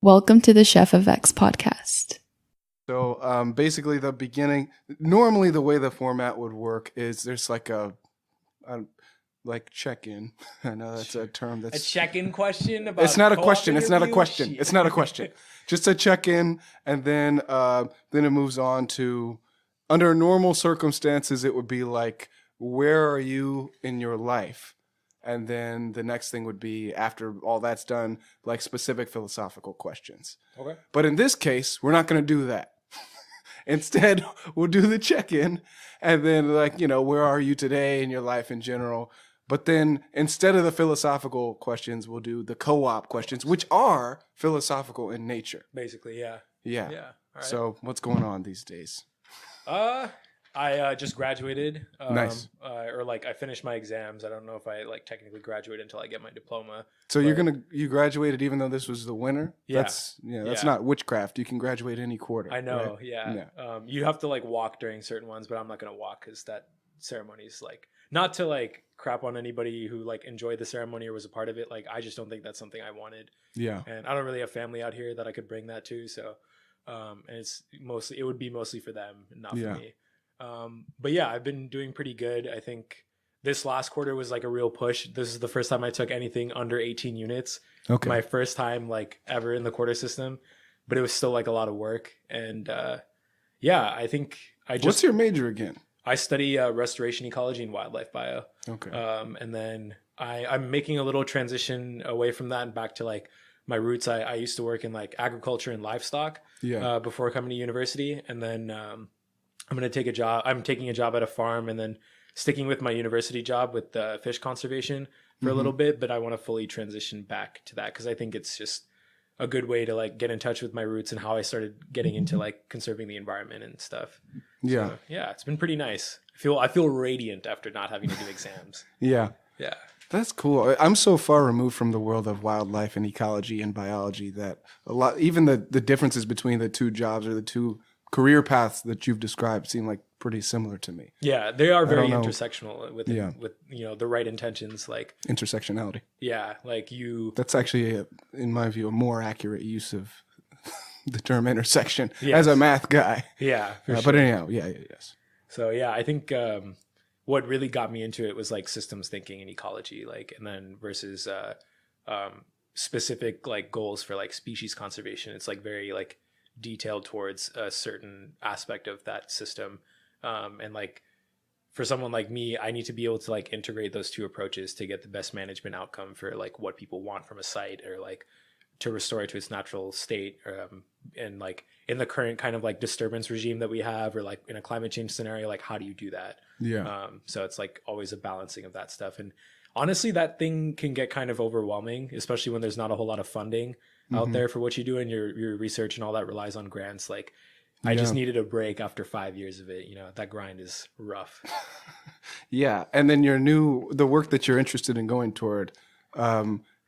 Welcome to the Chefofx podcast. So basically the beginning, normally the way the format would work is there's like a check-in. I know that's a term that's... A check-in question about It's not a question. co-op It's not a interview? question. Shit. It's not a question. Just a check-in, and then it moves on to, under normal circumstances, it would be like, where are you in your life? And then the next thing would be, after all that's done, like specific philosophical questions. Okay. But in this case, we're not going to do that. Instead, we'll do the check-in, and then where are you today in your life in general? But then instead of the philosophical questions, we'll do the co-op questions, which are philosophical in nature. Basically, yeah. Yeah. Yeah. All right. So what's going on these days? I just graduated. Nice. I finished my exams. I don't know if I technically graduate until I get my diploma. So you graduated even though this was the winter? Yeah. That's not witchcraft. You can graduate any quarter. I know. Right? Yeah. You have to walk during certain ones, but I'm not gonna walk because that ceremony is not to crap on anybody who enjoyed the ceremony or was a part of it. I just don't think that's something I wanted. Yeah. And I don't really have family out here that I could bring that to. So, and it would be mostly for them, not for me. But yeah, I've been doing pretty good. I think this last quarter was a real push. This is the first time I took anything under 18 units. Okay. My first time ever in the quarter system, but it was still a lot of work. And I think What's your major again? I study restoration ecology and wildlife bio. Okay. And then I'm making a little transition away from that and back to my roots. I used to work in agriculture and livestock before coming to university. And then I'm taking a job at a farm and then sticking with my university job with fish conservation for a little bit. But I want to fully transition back to that because I think it's just a good way to get in touch with my roots and how I started getting into conserving the environment and stuff. Yeah. So, yeah, it's been pretty nice. I feel radiant after not having to do exams. Yeah. Yeah. That's cool. I'm so far removed from the world of wildlife and ecology and biology that even the differences between the two jobs or the two career paths that you've described seem pretty similar to me. Yeah, they are very intersectional with the right intentions. Intersectionality. Yeah, That's actually, in my view, a more accurate use of the term intersection as a math guy. Yeah, for sure. But anyhow, yes. So yeah, I think what really got me into it was systems thinking and ecology, and then versus specific goals for species conservation. It's very detailed towards a certain aspect of that system, and for someone like me, I need to be able to integrate those two approaches to get the best management outcome for what people want from a site or to restore it to its natural state, and in the current kind of disturbance regime that we have, or in a climate change scenario, how do you do that? So it's always a balancing of that stuff. And honestly, that thing can get kind of overwhelming, especially when there's not a whole lot of funding out there for what you do, and your research and all that relies on grants. I just needed a break after 5 years of it. That grind is rough. Yeah. And then the work that you're interested in going toward,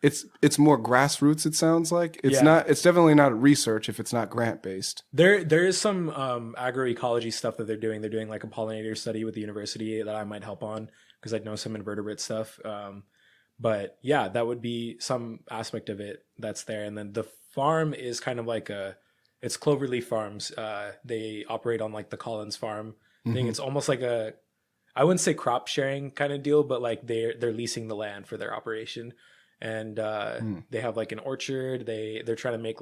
it's more grassroots, it sounds like. It's definitely not research if it's not grant based. There is some agroecology stuff that they're doing. They're doing a pollinator study with the university that I might help on because I know some invertebrate stuff. But yeah, that would be some aspect of it that's there. And then the farm is kind of it's Cloverleaf Farms. They operate on the Collins Farm thing. It's almost I wouldn't say crop sharing kind of deal, but they're leasing the land for their operation. And they have an orchard. They're trying to make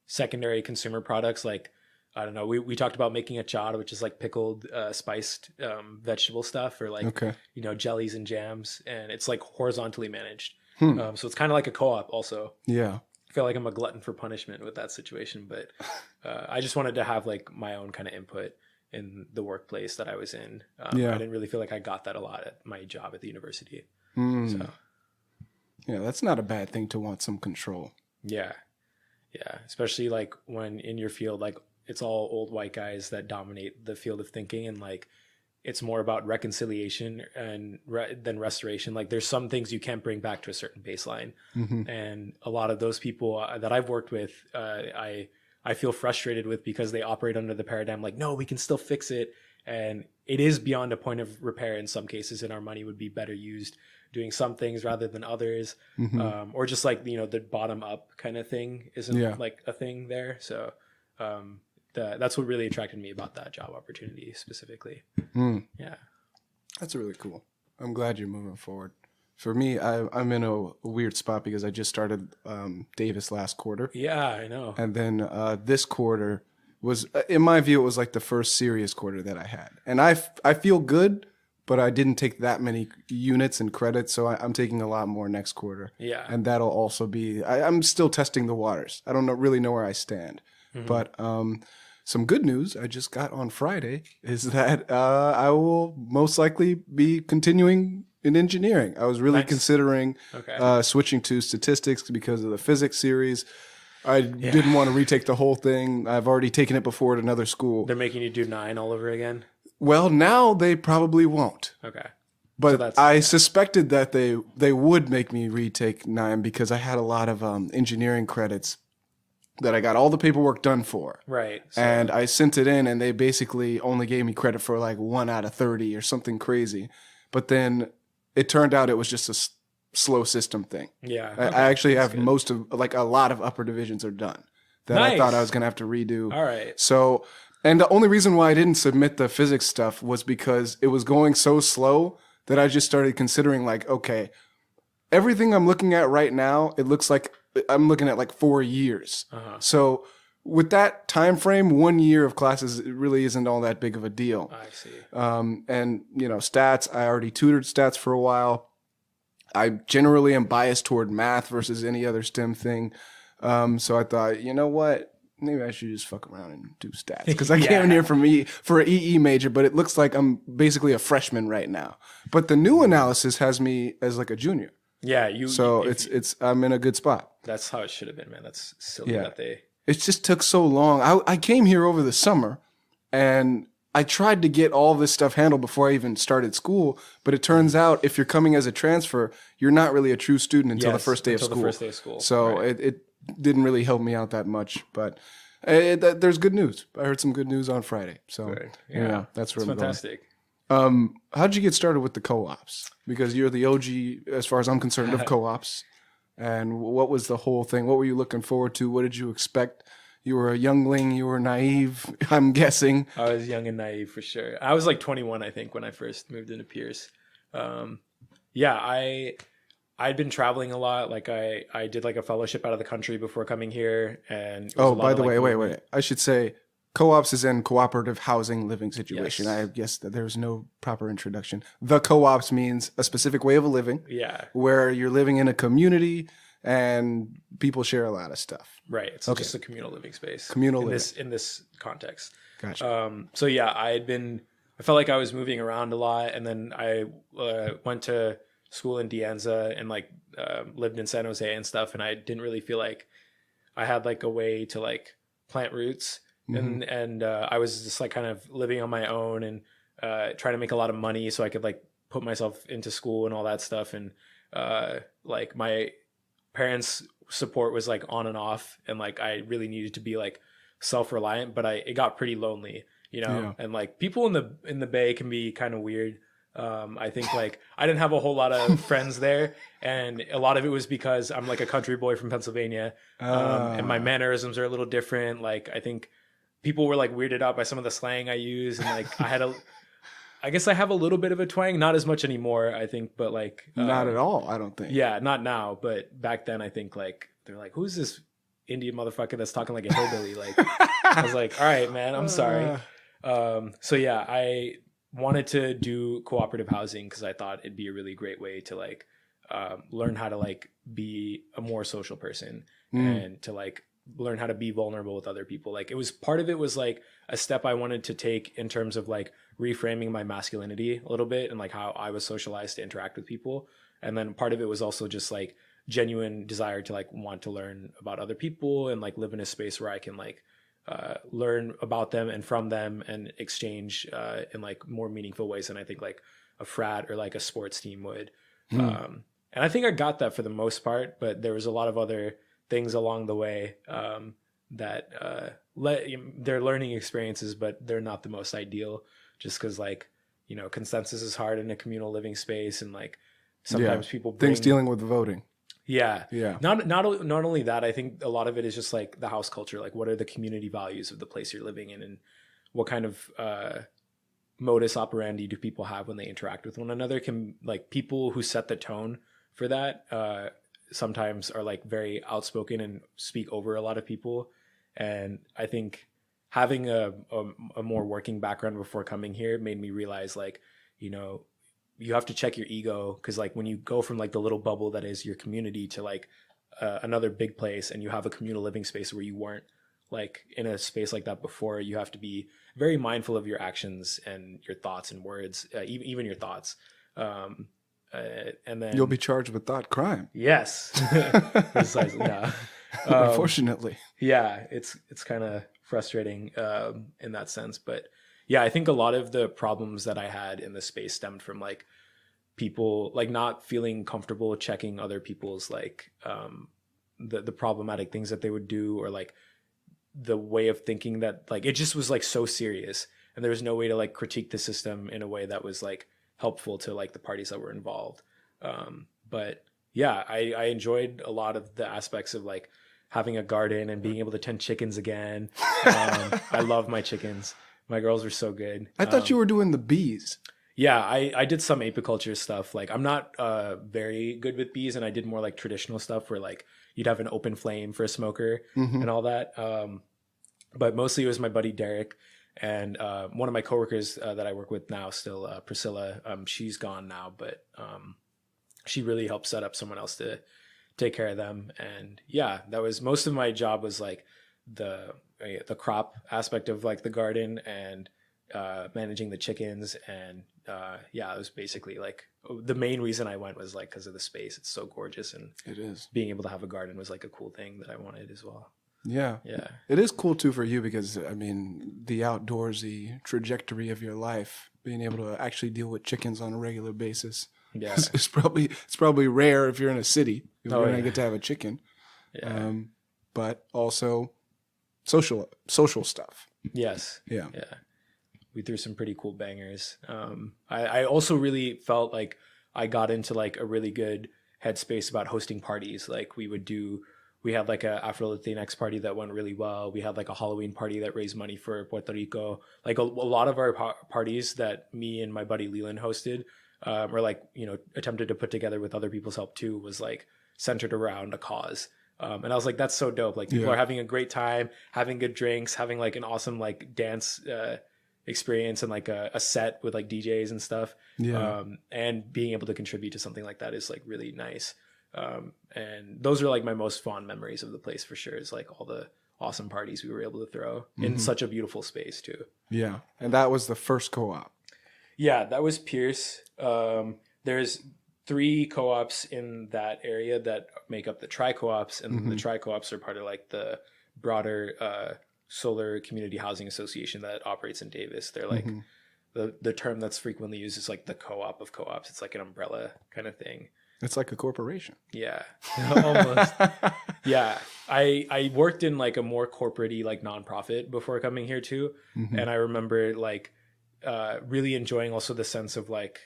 secondary consumer products. I don't know. We talked about making achara, which is pickled, spiced vegetable stuff, or jellies and jams, and it's horizontally managed. So it's kind of like a co-op also. Yeah. I feel like I'm a glutton for punishment with that situation, but I just wanted to have my own kind of input in the workplace that I was in. I didn't really feel like I got that a lot at my job at the university. So yeah, that's not a bad thing to want some control. Yeah. Especially when in your field, it's all old white guys that dominate the field of thinking, and it's more about reconciliation and than restoration. There's some things you can't bring back to a certain baseline, and a lot of those people that I've worked with, I feel frustrated with because they operate under the paradigm no, we can still fix it, and it is beyond a point of repair in some cases, and our money would be better used doing some things rather than others, or just like, you know, the bottom up kind of thing isn't like a thing there. So that's what really attracted me about that job opportunity specifically. Yeah, that's really cool. I'm glad you're moving forward. For me, I'm in a weird spot because I just started Davis last quarter. Yeah, I know. And then this quarter was, in my view, it was like the first serious quarter that I had. And I feel good, but I didn't take that many units and credits, so I'm taking a lot more next quarter. Yeah. And that'll also be, I'm still testing the waters. I don't really know where I stand. But some good news I just got on Friday is that I will most likely be continuing in engineering. I was really considering switching to statistics because of the physics series. I didn't want to retake the whole thing. I've already taken it before at another school. They're making you do 9 all over again? Well, now they probably won't. Okay. But I suspected that they would make me retake 9 because I had a lot of engineering credits that I got all the paperwork done for. Right. So. And I sent it in, and they basically only gave me credit for like 1 out of 30 or something crazy. But then it turned out it was just a slow system thing. Yeah. I actually have most of, like a lot of upper divisions are done that I thought I was going to have to redo. All right. So, and the only reason why I didn't submit the physics stuff was because it was going so slow that I just started considering like, okay, everything I'm looking at right now, it looks like I'm looking at like 4 years. So with that time frame, 1 year of classes, it really isn't all that big of a deal. I see. And, you know, stats, I already tutored stats for a while. I generally am biased toward math versus any other STEM thing. So I thought, you know what? Maybe I should just fuck around and do stats. Because I came in here for an EE major, but it looks like I'm basically a freshman right now. But the new analysis has me as like a junior. Yeah, I'm in a good spot. That's how it should have been, man. That's silly that they... It just took so long. I came here over the summer, and I tried to get all this stuff handled before I even started school. But it turns out if you're coming as a transfer, you're not really a true student until the first day of school. So it didn't really help me out that much. But there's good news. I heard some good news on Friday. So yeah, that's where I'm fantastic. going. How'd you get started with the co-ops? Because you're the OG, as far as I'm concerned, of co-ops. And what was the whole thing? What were you looking forward to? What did you expect? You were a youngling. You were naive, I'm guessing. I was young and naive for sure. I was like 21, I think, when I first moved into Pierce. I'd been traveling a lot. Like I did like a fellowship out of the country before coming here. And by the way, wait. I should say co-ops is in cooperative housing living situation. Yes. I guess that there's no proper introduction. The co-ops means a specific way of living. Yeah. Where you're living in a community and people share a lot of stuff. Right. It's just a communal living space. In this context. Gotcha. So yeah, I felt like I was moving around a lot, and then I went to school in De Anza and like lived in San Jose and stuff, and I didn't really feel like I had like a way to like plant roots. And I was just like kind of living on my own and trying to make a lot of money so I could like put myself into school and all that stuff. And like my parents' support was like on and off, and like I really needed to be like self-reliant, but it got pretty lonely, you know. And like people in the Bay can be kind of weird. I think like I didn't have a whole lot of friends there, and a lot of it was because I'm like a country boy from Pennsylvania, and my mannerisms are a little different. Like I think people were like weirded out by some of the slang I use, and like I guess I have a little bit of a twang, not as much anymore, I think, but like not at all, I don't think. Yeah, not now, but back then I think like they're like, who's this Indian motherfucker that's talking like a hillbilly? Like I was like, all right, man, I'm sorry. So yeah, I wanted to do cooperative housing because I thought it'd be a really great way to like learn how to like be a more social person and to like learn how to be vulnerable with other people. Like part of it was like a step I wanted to take in terms of like reframing my masculinity a little bit and like how I was socialized to interact with people. And then part of it was also just like genuine desire to like want to learn about other people and like live in a space where I can like learn about them and from them and exchange in like more meaningful ways than I think like a frat or like a sports team would. And I think I got that for the most part, but there was a lot of other things along the way that they're learning experiences, but they're not the most ideal just because like, you know, consensus is hard in a communal living space, and like sometimes people bring things dealing with voting. Yeah. Yeah. Not only that, I think a lot of it is just like the house culture. Like, what are the community values of the place you're living in, and what kind of modus operandi do people have when they interact with one another? Can like people who set the tone for that sometimes are like very outspoken and speak over a lot of people. And I think having a more working background before coming here made me realize, like, you know, you have to check your ego, because like when you go from like the little bubble that is your community to like another big place, and you have a communal living space where you weren't like in a space like that before, you have to be very mindful of your actions and your thoughts and words, even your thoughts. And then You'll be charged with thought crime. Yes. Precisely. Yeah. Unfortunately. Yeah, it's kind of frustrating in that sense, but yeah, I think a lot of the problems that I had in the space stemmed from like people like not feeling comfortable checking other people's like the problematic things that they would do, or like the way of thinking that like it just was like so serious, and there was no way to like critique the system in a way that was like helpful to like the parties that were involved. But yeah, I enjoyed a lot of the aspects of like having a garden and being able to tend chickens again. I love my chickens. My girls were so good. I thought you were doing the bees. Yeah, I did some apiculture stuff. Like I'm not very good with bees, and I did more like traditional stuff where like you'd have an open flame for a smoker and all that. But mostly it was my buddy Derek and one of my coworkers that I work with now still, Priscilla. She's gone now, but she really helped set up someone else to take care of them. And yeah, that was most of my job, was like the crop aspect of like the garden and managing the chickens. And yeah, it was basically like the main reason I went was like because of the space. It's so gorgeous, and it is. Being able to have a garden was like a cool thing that I wanted as well. Yeah. Yeah. It is cool too for you because, I mean, the outdoorsy trajectory of your life, being able to actually deal with chickens on a regular basis. Yeah. It's probably rare if you're in a city. You're Oh, going to yeah. get to have a chicken. Yeah. But also social stuff. Yes. Yeah. Yeah. We threw some pretty cool bangers. I also really felt like I got into like a really good headspace about hosting parties. Like we had like a Afro-Latinx party that went really well. We had like a Halloween party that raised money for Puerto Rico. Like a lot of our parties that me and my buddy Leland hosted, or like, you know, attempted to put together with other people's help too, was like centered around a cause. And I was like, that's so dope. Like people are having a great time, having good drinks, having like an awesome like dance experience and like a set with like DJs and stuff. Yeah. And being able to contribute to something like that is like really nice. And those are like my most fond memories of the place for sure, is like all the awesome parties we were able to throw in such a beautiful space too. Yeah. And that was the first co-op. Yeah, that was Pierce. There's 3 co-ops in that area that make up the tri-co-ops, and the tri-co-ops are part of like the broader Solar Community Housing Association that operates in Davis. They're like the term that's frequently used is like the co-op of co-ops. It's like an umbrella kind of thing. It's like a corporation. Yeah, almost. Yeah, I worked in like a more corporate-y like nonprofit before coming here too, and I remember like really enjoying also the sense of like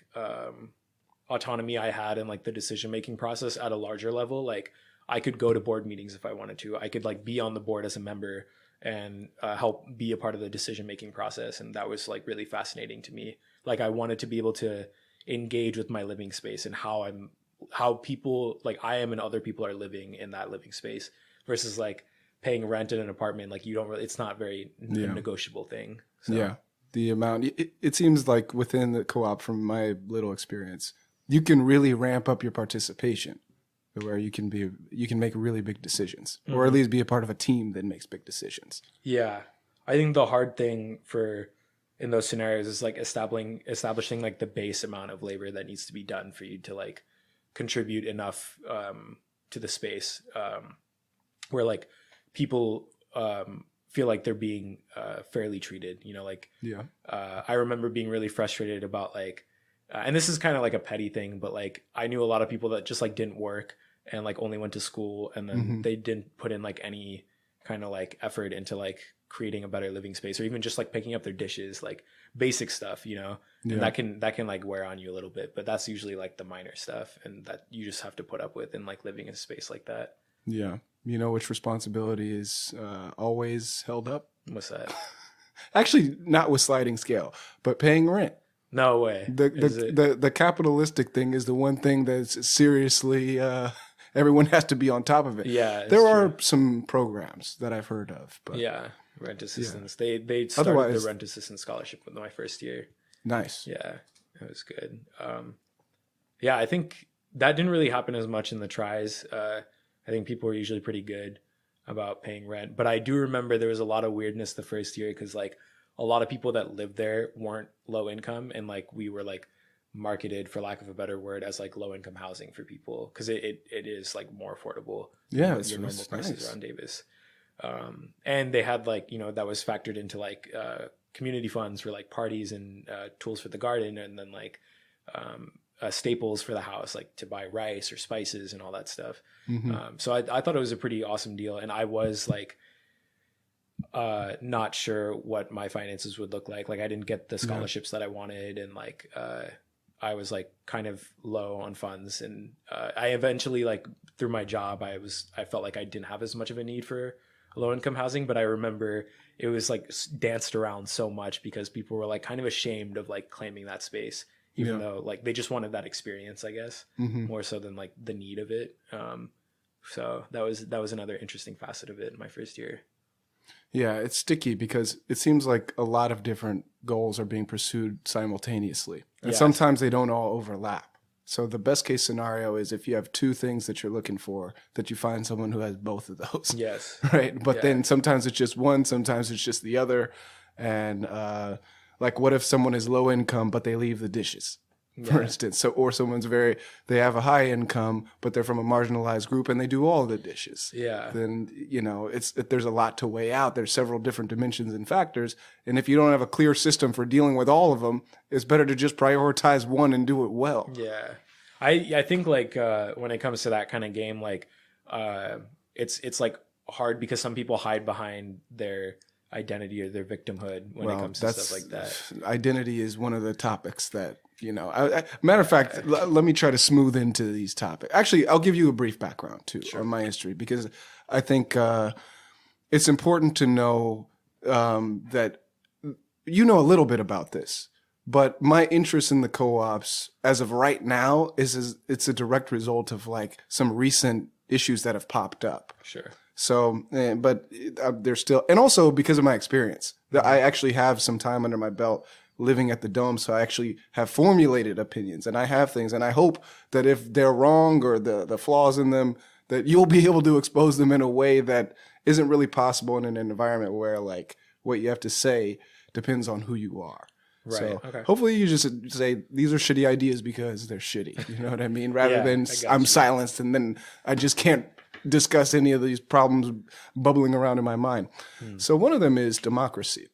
autonomy I had in like the decision-making process at a larger level. Like I could go to board meetings if I wanted to. I could like be on the board as a member and help be a part of the decision-making process, and that was like really fascinating to me. Like I wanted to be able to engage with my living space and how people like I am and other people are living in that living space, versus like paying rent in an apartment. Like you don't really, it's not very negotiable thing. So. Yeah. The amount, it seems like within the co-op, from my little experience, you can really ramp up your participation where you can make really big decisions, or at least be a part of a team that makes big decisions. Yeah. I think the hard thing in those scenarios is like establishing like the base amount of labor that needs to be done for you to like contribute enough to the space where like people feel like they're being fairly treated, you know, like I remember being really frustrated about like and this is kind of like a petty thing, but like I knew a lot of people that just like didn't work and like only went to school, and then they didn't put in like any kind of like effort into like creating a better living space, or even just like picking up their dishes, like basic stuff, you know. And that can like wear on you a little bit, but that's usually like the minor stuff, and that you just have to put up with in like living in a space like that. Yeah. You know which responsibility is always held up? What's that? Actually, not with sliding scale, but paying rent. No way. The capitalistic thing is the one thing that's seriously everyone has to be on top of it. Yeah, there are some programs that I've heard of, but yeah, rent assistance. Yeah. They started the rent assistance scholarship with my first year. Nice. Yeah, it was good. Yeah, I think that didn't really happen as much in the tries. I think people were usually pretty good about paying rent, but I do remember there was a lot of weirdness the first year because like a lot of people that lived there weren't low income, and like we were like marketed, for lack of a better word, as like low income housing for people because it is like more affordable. Yeah, than your normal prices around Davis. And they had like, you know, that was factored into like community funds for like parties and tools for the garden, and then like staples for the house, like to buy rice or spices and all that stuff. So I thought it was a pretty awesome deal, and I was like not sure what my finances would look like. Like I didn't get the scholarships that I wanted, and like I was like kind of low on funds, and I eventually, like through my job, I felt like I didn't have as much of a need for low income housing, but I remember it was like danced around so much because people were like kind of ashamed of like claiming that space, even though like they just wanted that experience, I guess, more so than like the need of it. So that was another interesting facet of it in my first year. Yeah, it's sticky because it seems like a lot of different goals are being pursued simultaneously. And sometimes they don't all overlap. So the best case scenario is if you have two things that you're looking for, that you find someone who has both of those. Yes. Right. But then sometimes it's just one, sometimes it's just the other. And like what if someone is low income, but they leave the dishes? For instance, or someone's they have a high income, but they're from a marginalized group and they do all the dishes. Yeah. Then, you know, there's a lot to weigh out. There's several different dimensions and factors. And if you don't have a clear system for dealing with all of them, it's better to just prioritize one and do it well. Yeah. I think like, when it comes to that kind of game, like, it's like hard because some people hide behind their identity or their victimhood when it comes to stuff like that. Identity is one of the topics that, you know, matter of fact, let me try to smooth into these topics. Actually, I'll give you a brief background too on my history, because I think it's important to know that you know a little bit about this, but my interest in the co-ops as of right now it's a direct result of like some recent issues that have popped up. Sure. So, but they're still, and also because of my experience, I actually have some time under my belt living at the Dome, so I actually have formulated opinions, and I have things, and I hope that if they're wrong or the flaws in them, that you'll be able to expose them in a way that isn't really possible in an environment where like what you have to say depends on who you are. Right. So hopefully you just say these are shitty ideas because they're shitty. You know what I mean? Rather than I'm silenced and then I just can't discuss any of these problems bubbling around in my mind. So one of them is democracy.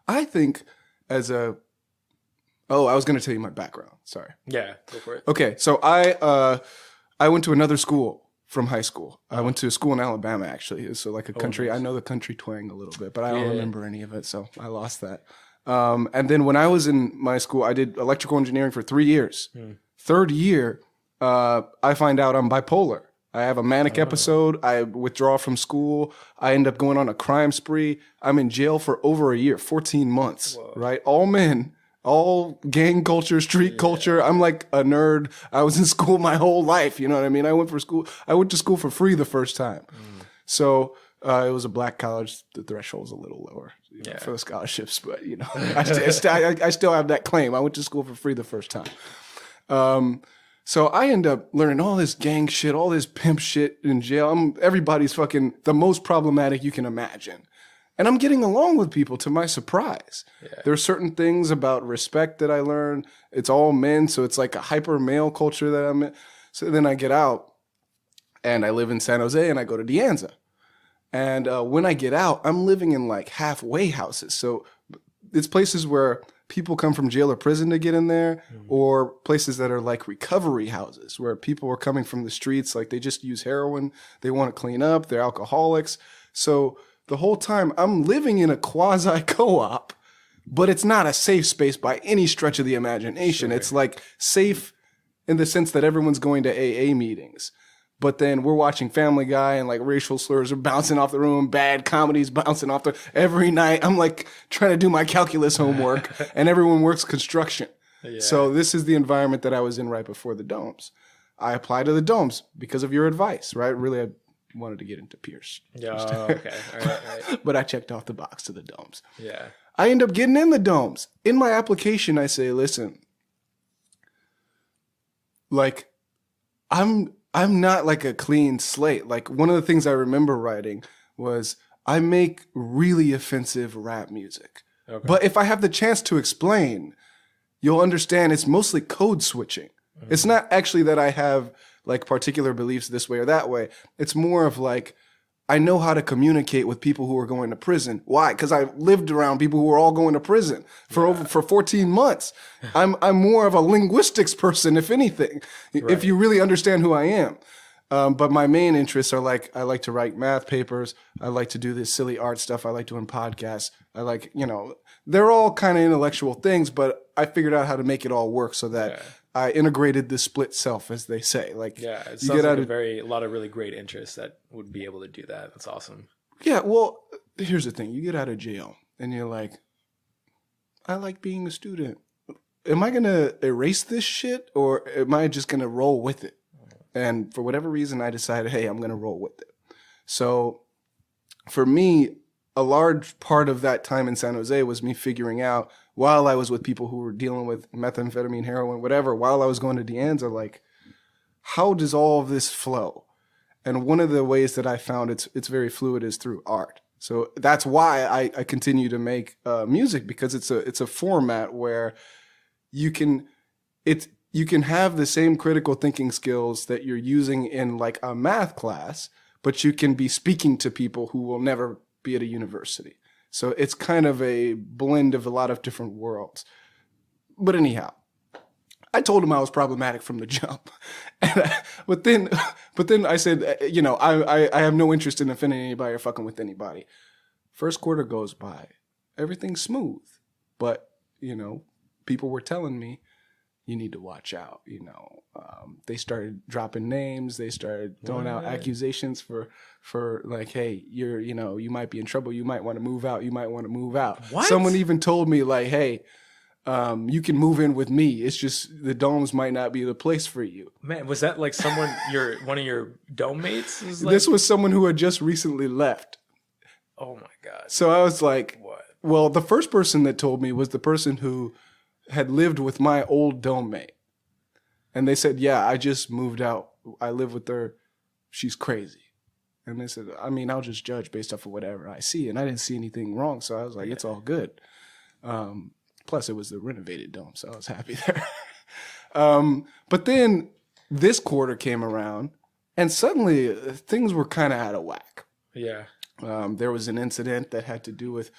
I think I was going to tell you my background. Sorry. Yeah, go for it. Okay, so I went to another school from high school. I went to a school in Alabama, actually. So like a country. Nice. I know the country twang a little bit, but I don't remember any of it, so I lost that. And then when I was in my school, I did electrical engineering for 3 years. Third year, I find out I'm bipolar. I have a manic episode. I withdraw from school. I end up going on a crime spree. I'm in jail for over a year, 14 months, right? All men, all gang culture, street culture. I'm like a nerd. I was in school my whole life. You know what I mean? I went to school for free the first time. So it was a black college. The threshold was a little lower for the scholarships, but you know, I still have that claim. I went to school for free the first time. So I end up learning all this gang shit, all this pimp shit in jail. Everybody's fucking the most problematic you can imagine. And I'm getting along with people to my surprise. Yeah. There are certain things about respect that I learned. It's all men, so it's like a hyper male culture that I'm in. So then I get out and I live in San Jose and I go to De Anza. And when I get out, I'm living in like halfway houses. So it's places where people come from jail or prison to get in there, or places that are like recovery houses where people are coming from the streets, like they just use heroin, they want to clean up, they're alcoholics. So the whole time I'm living in a quasi co-op, but it's not a safe space by any stretch of the imagination. Sure. It's like safe in the sense that everyone's going to AA meetings. But then we're watching Family Guy and like racial slurs are bouncing off the room, bad comedies bouncing off every night. I'm like trying to do my calculus homework and everyone works construction. Yeah. So this is the environment that I was in right before the domes. I applied to the domes because of your advice, right? Really, I wanted to get into Pierce. Yeah, okay. All right. But I checked off the box to the domes. Yeah. I end up getting in the domes. In my application, I say, listen, like, I'm not like a clean slate. Like, one of the things I remember writing was, I make really offensive rap music. Okay. But if I have the chance to explain, you'll understand it's mostly code switching. Mm-hmm. It's not actually that I have like particular beliefs this way or that way. It's more of like, I know how to communicate with people who are going to prison. Why? Because I lived around people who are all going to prison for 14 months. I'm more of a linguistics person, if anything, if you really understand who I am. But my main interests are like, I like to write math papers. I like to do this silly art stuff. I like doing podcasts. I like, they're all kind of intellectual things, but I figured out how to make it all work so that I integrated the split self, as they say. Like, it sounds like a lot of really great interests that would be able to do that. That's awesome. Yeah, well, here's the thing. You get out of jail and you're like, I like being a student. Am I going to erase this shit or am I just going to roll with it? And for whatever reason, I decided, hey, I'm going to roll with it. So for me, a large part of that time in San Jose was me figuring out, while I was with people who were dealing with methamphetamine, heroin, whatever, while I was going to De Anza, like, how does all of this flow? And one of the ways that I found it's very fluid is through art. So that's why I continue to make music, because it's a format where you can have the same critical thinking skills that you're using in like a math class, but you can be speaking to people who will never be at a university. So it's kind of a blend of a lot of different worlds. But anyhow, I told him I was problematic from the jump. But then I said, I have no interest in offending anybody or fucking with anybody. First quarter goes by. Everything's smooth. But, people were telling me, you need to watch out. They started dropping names. They started throwing out accusations for like, hey, you might be in trouble. You might want to move out. You might want to move out. What? Someone even told me like, hey, you can move in with me. It's just the domes might not be the place for you. Man, was that like one of your dome mates? This was someone who had just recently left. Oh my God. So I was like, what? Well, the first person that told me was the person who had lived with my old dome mate. And they said, yeah, I just moved out. I live with her. She's crazy. And they said, I'll just judge based off of whatever I see. And I didn't see anything wrong. So I was like, it's all good. Plus, it was the renovated dome. So I was happy there. But then this quarter came around and suddenly things were kind of out of whack. Yeah. There was an incident that had to do with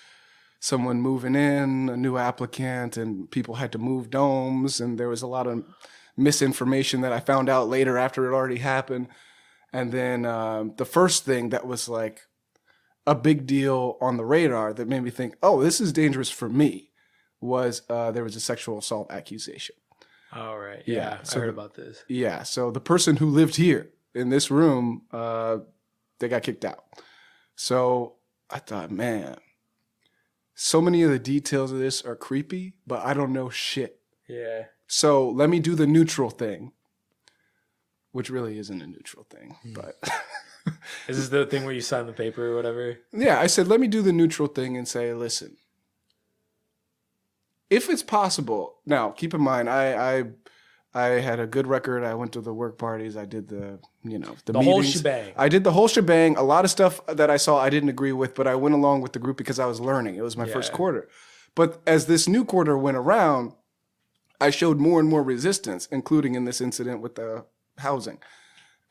someone moving in, a new applicant, and people had to move domes. And there was a lot of misinformation that I found out later after it already happened. And then the first thing that was like a big deal on the radar that made me think, oh, this is dangerous for me, was there was a sexual assault accusation. Oh, right. Yeah. So I heard about this. Yeah. So the person who lived here in this room, they got kicked out. So I thought, man, so many of the details of this are creepy, but I don't know shit. Yeah. So let me do the neutral thing, which really isn't a neutral thing, but. Is this the thing where you sign the paper or whatever? Yeah, I said, let me do the neutral thing and say, listen, if it's possible. Now, keep in mind, I had a good record. I went to the work parties. I did the meetings. Whole shebang. I did the whole shebang. A lot of stuff that I saw I didn't agree with, but I went along with the group because I was learning. It was my first quarter. But as this new quarter went around, I showed more and more resistance, including in this incident with the housing.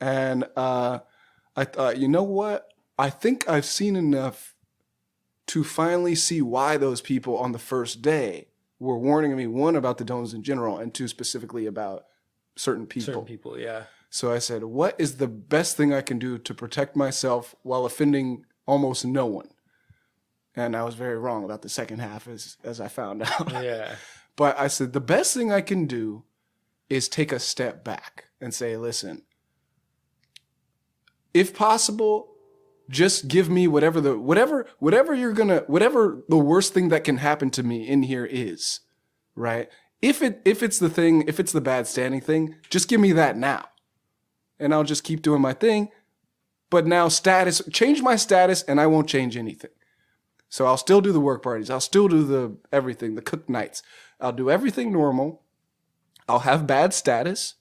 And I thought, you know what? I think I've seen enough to finally see why those people on the first day were warning me, one, about the domes in general, and two, specifically about certain people. Certain people, yeah. So I said, what is the best thing I can do to protect myself while offending almost no one? And I was very wrong about the second half as I found out. Yeah. But I said, the best thing I can do is take a step back and say, listen, if possible, just give me whatever the worst thing that can happen to me in here is, right? If it's the bad standing thing, just give me that now. And I'll just keep doing my thing. But now change my status and I won't change anything. So I'll still do the work parties. I'll still do everything, the cooked nights. I'll do everything normal. I'll have bad status.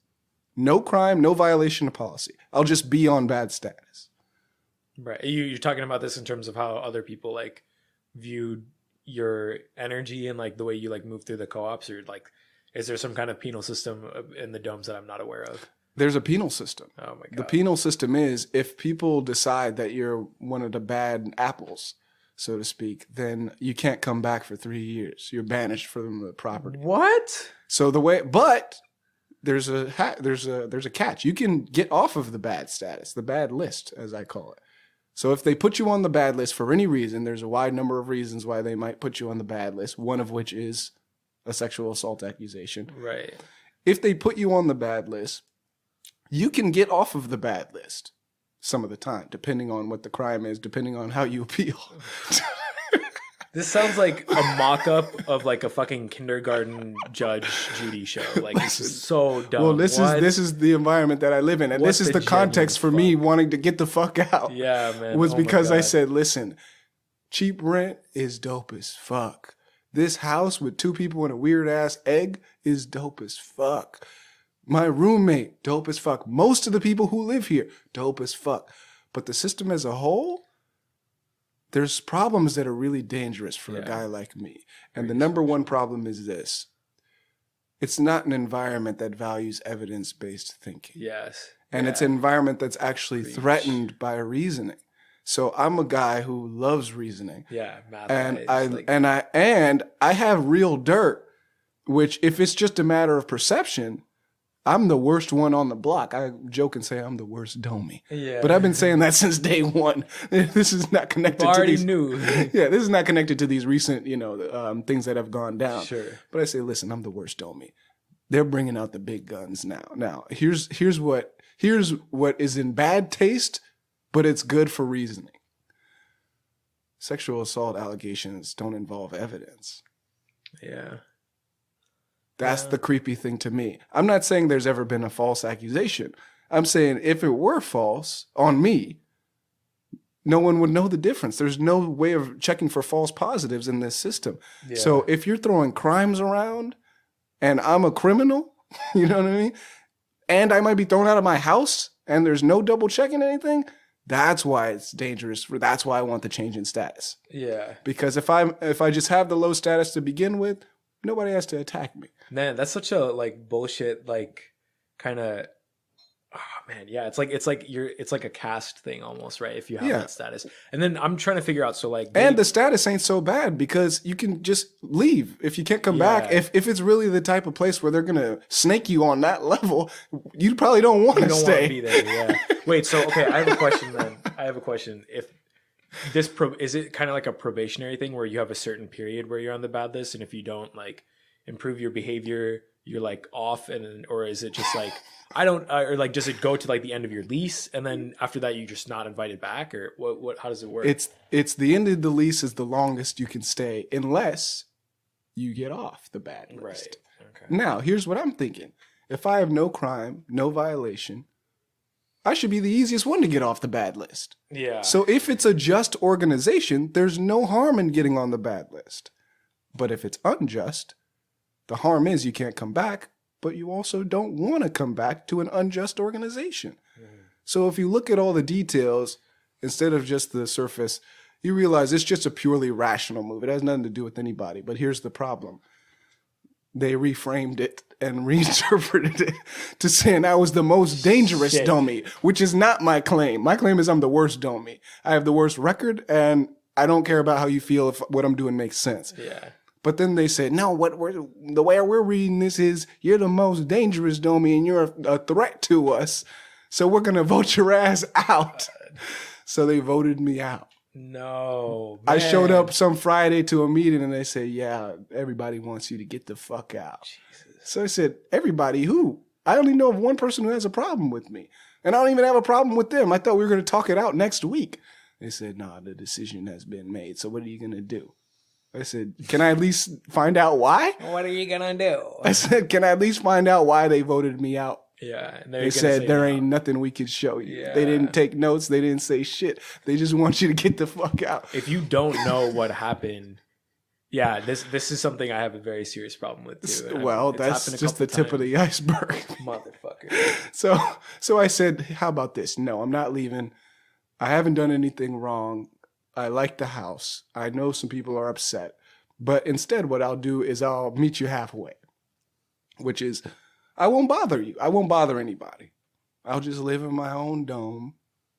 No crime, no violation of policy. I'll just be on bad status. Right. You're talking about this in terms of how other people like viewed your energy and like the way you like move through the co-ops, or like, is there some kind of penal system in the domes that I'm not aware of? There's a penal system. Oh my God. The penal system is if people decide that you're one of the bad apples, so to speak, then you can't come back for 3 years. You're banished from the property. What? So but there's a catch. You can get off of the bad status, the bad list, as I call it. So if they put you on the bad list for any reason, there's a wide number of reasons why they might put you on the bad list, one of which is a sexual assault accusation. Right. If they put you on the bad list, you can get off of the bad list some of the time, depending on what the crime is, depending on how you appeal. This sounds like a mock-up of like a fucking kindergarten Judge Judy show. Like, this is so dumb. Well, this is the environment that I live in, and What this is the the context for me wanting to get the fuck out. Yeah, man. Was Oh my because I God. said, listen, cheap rent is dope as fuck. This house with 2 people and a weird ass egg is dope as fuck. My roommate, dope as fuck. Most of the people who live here, dope as fuck. But the system as a whole, there's problems that are really dangerous for a guy like me. And the number one problem is this. It's not an environment that values evidence-based thinking. Yes. And it's an environment that's actually threatened by reasoning. So I'm a guy who loves reasoning. Yeah, math And guys, I have real dirt, which if it's just a matter of perception, I'm the worst one on the block. I joke and say I'm the worst domie. Yeah. But I've been saying that since day one. This is not connected to these. knew. Yeah, this is not connected to these recent, things that have gone down. Sure. But I say, listen, I'm the worst domie. They're bringing out the big guns now. Now, here's what is in bad taste, but it's good for reasoning. Sexual assault allegations don't involve evidence. Yeah. That's the creepy thing to me. I'm not saying there's ever been a false accusation. I'm saying if it were false on me, no one would know the difference. There's no way of checking for false positives in this system. Yeah. So if you're throwing crimes around and I'm a criminal, you know what I mean? And I might be thrown out of my house and there's no double checking anything, that's why it's dangerous. That's why I want the change in status. Yeah. Because if I just have the low status to begin with, nobody has to attack me. Man, that's such a like bullshit, like kind of. Oh man, yeah, it's like a caste thing almost, right? If you have that status, and then I'm trying to figure out. So like, and the status ain't so bad because you can just leave if you can't come back. If it's really the type of place where they're gonna snake you on that level, you probably don't want to stay. Want to be there, yeah. Wait, so okay, I have a question then. I have a question. If this is it kind of like a probationary thing where you have a certain period where you're on the bad list, and if you don't like improve your behavior, you're like off, or is it just like or like does it go to like the end of your lease and then after that you're just not invited back, or what how does it work? It's the end of the lease is the longest you can stay unless you get off the bad list. Right. Okay. Now, here's what I'm thinking. If I have no crime, no violation, I should be the easiest one to get off the bad list. Yeah. So if it's a just organization, there's no harm in getting on the bad list. But if it's unjust, the harm is you can't come back, but you also don't want to come back to an unjust organization. So if you look at all the details, instead of just the surface, you realize it's just a purely rational move. It has nothing to do with anybody. But here's the problem. They reframed it and reinterpreted it to saying I was the most dangerous dummy, which is not my claim. My claim is I'm the worst dummy. I have the worst record, and I don't care about how you feel if what I'm doing makes sense. Yeah. But then they said, no, the way we're reading this is you're the most dangerous dummy and you're a threat to us. So we're going to vote your ass out. So they voted me out. No, I showed man. up some Friday to a meeting and they said, yeah, everybody wants you to get the fuck out. Jesus. So I said, everybody who? I only know of one person who has a problem with me. And I don't even have a problem with them. I thought we were going to talk it out next week. They said, no, the decision has been made. So what are you going to do? I said, can I at least find out why? What are you gonna do? I said, can I at least find out why they voted me out? Yeah. And They said, there ain't nothing we can show you. Yeah. They didn't take notes. They didn't say shit. They just want you to get the fuck out. If you don't know what happened, yeah, this is something I have a very serious problem with too. And Well, it's that's happened a just the couple tip of the times. iceberg. Motherfucker. So I said, how about this? No, I'm not leaving. I haven't done anything wrong. I like the house. I know some people are upset. But instead, what I'll do is I'll meet you halfway, which is I won't bother you. I won't bother anybody. I'll just live in my own dome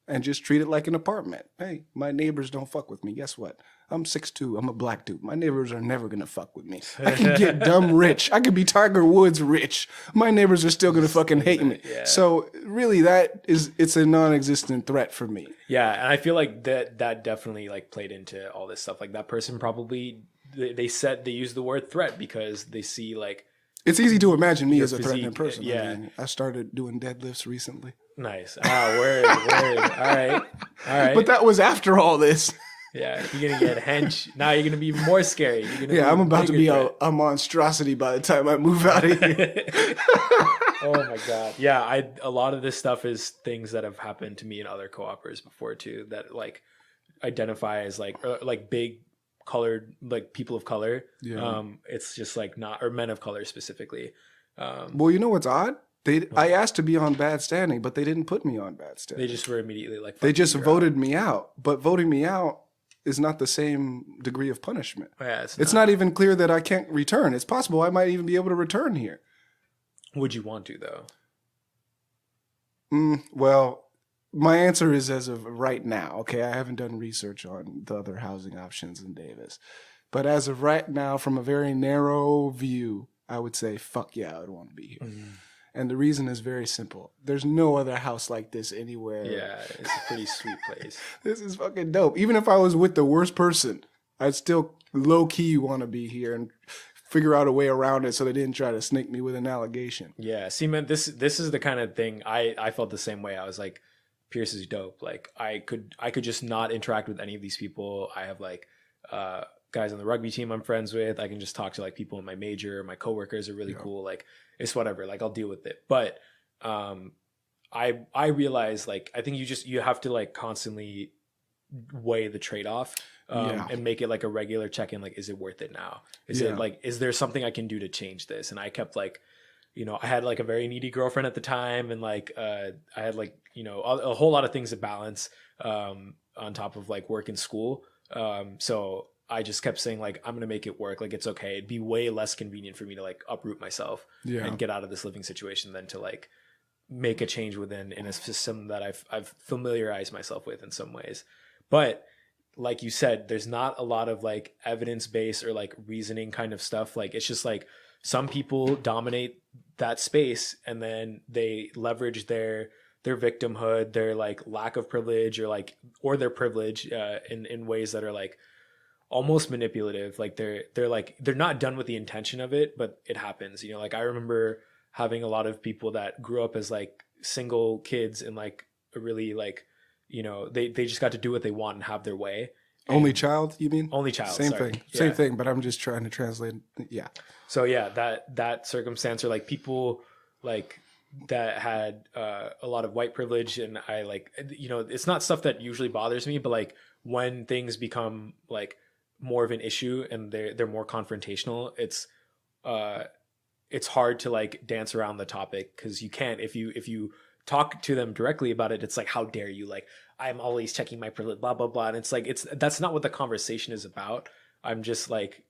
and just treat it like an apartment. Hey, my neighbors don't fuck with me. Guess what? I'm 6'2". I'm a black dude. My neighbors are never going to fuck with me. I can get dumb rich. I could be Tiger Woods rich. My neighbors are still going to fucking hate me. Yeah. So really it's a non-existent threat for me. Yeah, and I feel like that definitely like played into all this stuff. Like that person probably they used the word threat because they see like It's easy to imagine me your as a threatening physique, person. yeah. I mean, I started doing deadlifts recently. nice. Word. All right. But that was after all this. Yeah, you're gonna get hench. Now you're gonna be even more scary. You're gonna Yeah, be I'm about to bigger be threat. a monstrosity by the time I move out of here. Oh my god. Yeah, a lot of this stuff is things that have happened to me and other co-opers before too that like identify as like big colored like people of color. Yeah. It's just like not or men of color specifically. Well, you know what's odd? I asked to be on bad standing, but they didn't put me on bad standing. They just were immediately like They fuck just you, you're voted me out. But voting me out is not the same degree of punishment. out. Yeah, It's not even clear that I can't return. It's possible I might even be able to return here. Would you want to though? Well, my answer is as of right now. Okay, I haven't done research on the other housing options in Davis. But as of right now, from a very narrow view, I would say, fuck yeah, I would want to be here. And the reason is very simple. There's no other house like this anywhere. Yeah, it's a pretty sweet place. This is fucking dope. Even if I was with the worst person, I'd still low-key want to be here and figure out a way around it so they didn't try to snake me with an allegation. Yeah, see, man, this is the kind of thing I felt the same way. I was like, Pierce is dope. Like, I could just not interact with any of these people. I have like guys on the rugby team I'm friends with. I can just talk to like people in my major. My coworkers are really cool. Like, it's whatever. Like, I'll deal with it. But I realize like I think you have to like constantly weigh the trade-off. And make it like a regular check-in. Like, is it worth it now? Is it like, is there something I can do to change this? And I kept like, you know, I had like a very needy girlfriend at the time. And like, I had like, you know, a whole lot of things to balance on top of like work and school. So I just kept saying like, I'm going to make it work. Like, it's okay. It'd be way less convenient for me to like uproot myself and get out of this living situation than to like make a change in a system that I've familiarized myself with in some ways. But like you said, there's not a lot of like evidence-based or like reasoning kind of stuff. Like, it's just like some people dominate that space and then they leverage their victimhood, their like lack of privilege or their privilege in ways that are like almost manipulative. Like they're not done with the intention of it, but it happens. You know, like I remember having a lot of people that grew up as like single kids and like a really like, you know, they just got to do what they want and have their way. Only child, you mean? Only child. Same sorry. thing. Yeah. Same thing, but I'm just trying to translate. Yeah. So yeah, that circumstance, or like people like that had a lot of white privilege, and I like, you know, it's not stuff that usually bothers me, but like when things become like more of an issue and they're more confrontational, it's hard to like dance around the topic, because you can't, if you talk to them directly about it, it's like, how dare you, like, I'm always checking my privilege, blah blah blah, and it's like that's not what the conversation is about. I'm just like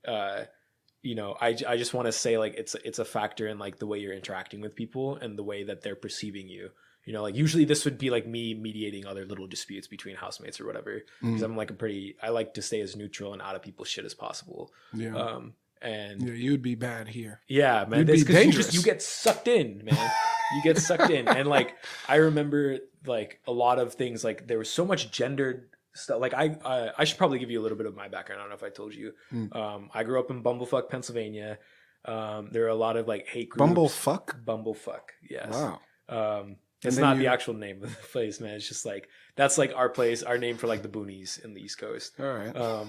you know, I just want to say like it's a factor in like the way you're interacting with people and the way that they're perceiving you. You know, like usually this would be like me mediating other little disputes between housemates or whatever, because I'm like I like to stay as neutral and out of people's shit as possible. Yeah. And yeah, you'd be bad here. Yeah, man. You'd be dangerous. You get sucked in, man. You get sucked in. And like I remember like a lot of things, like there was so much gendered stuff. Like I should probably give you a little bit of my background. I don't know if I told you. I grew up in Bumblefuck, Pennsylvania. There are a lot of like hate groups. Bumblefuck. Yes. Wow. It's not the actual name of the place, man. It's just like, that's like our place, our name for like the boonies in the East Coast. All right.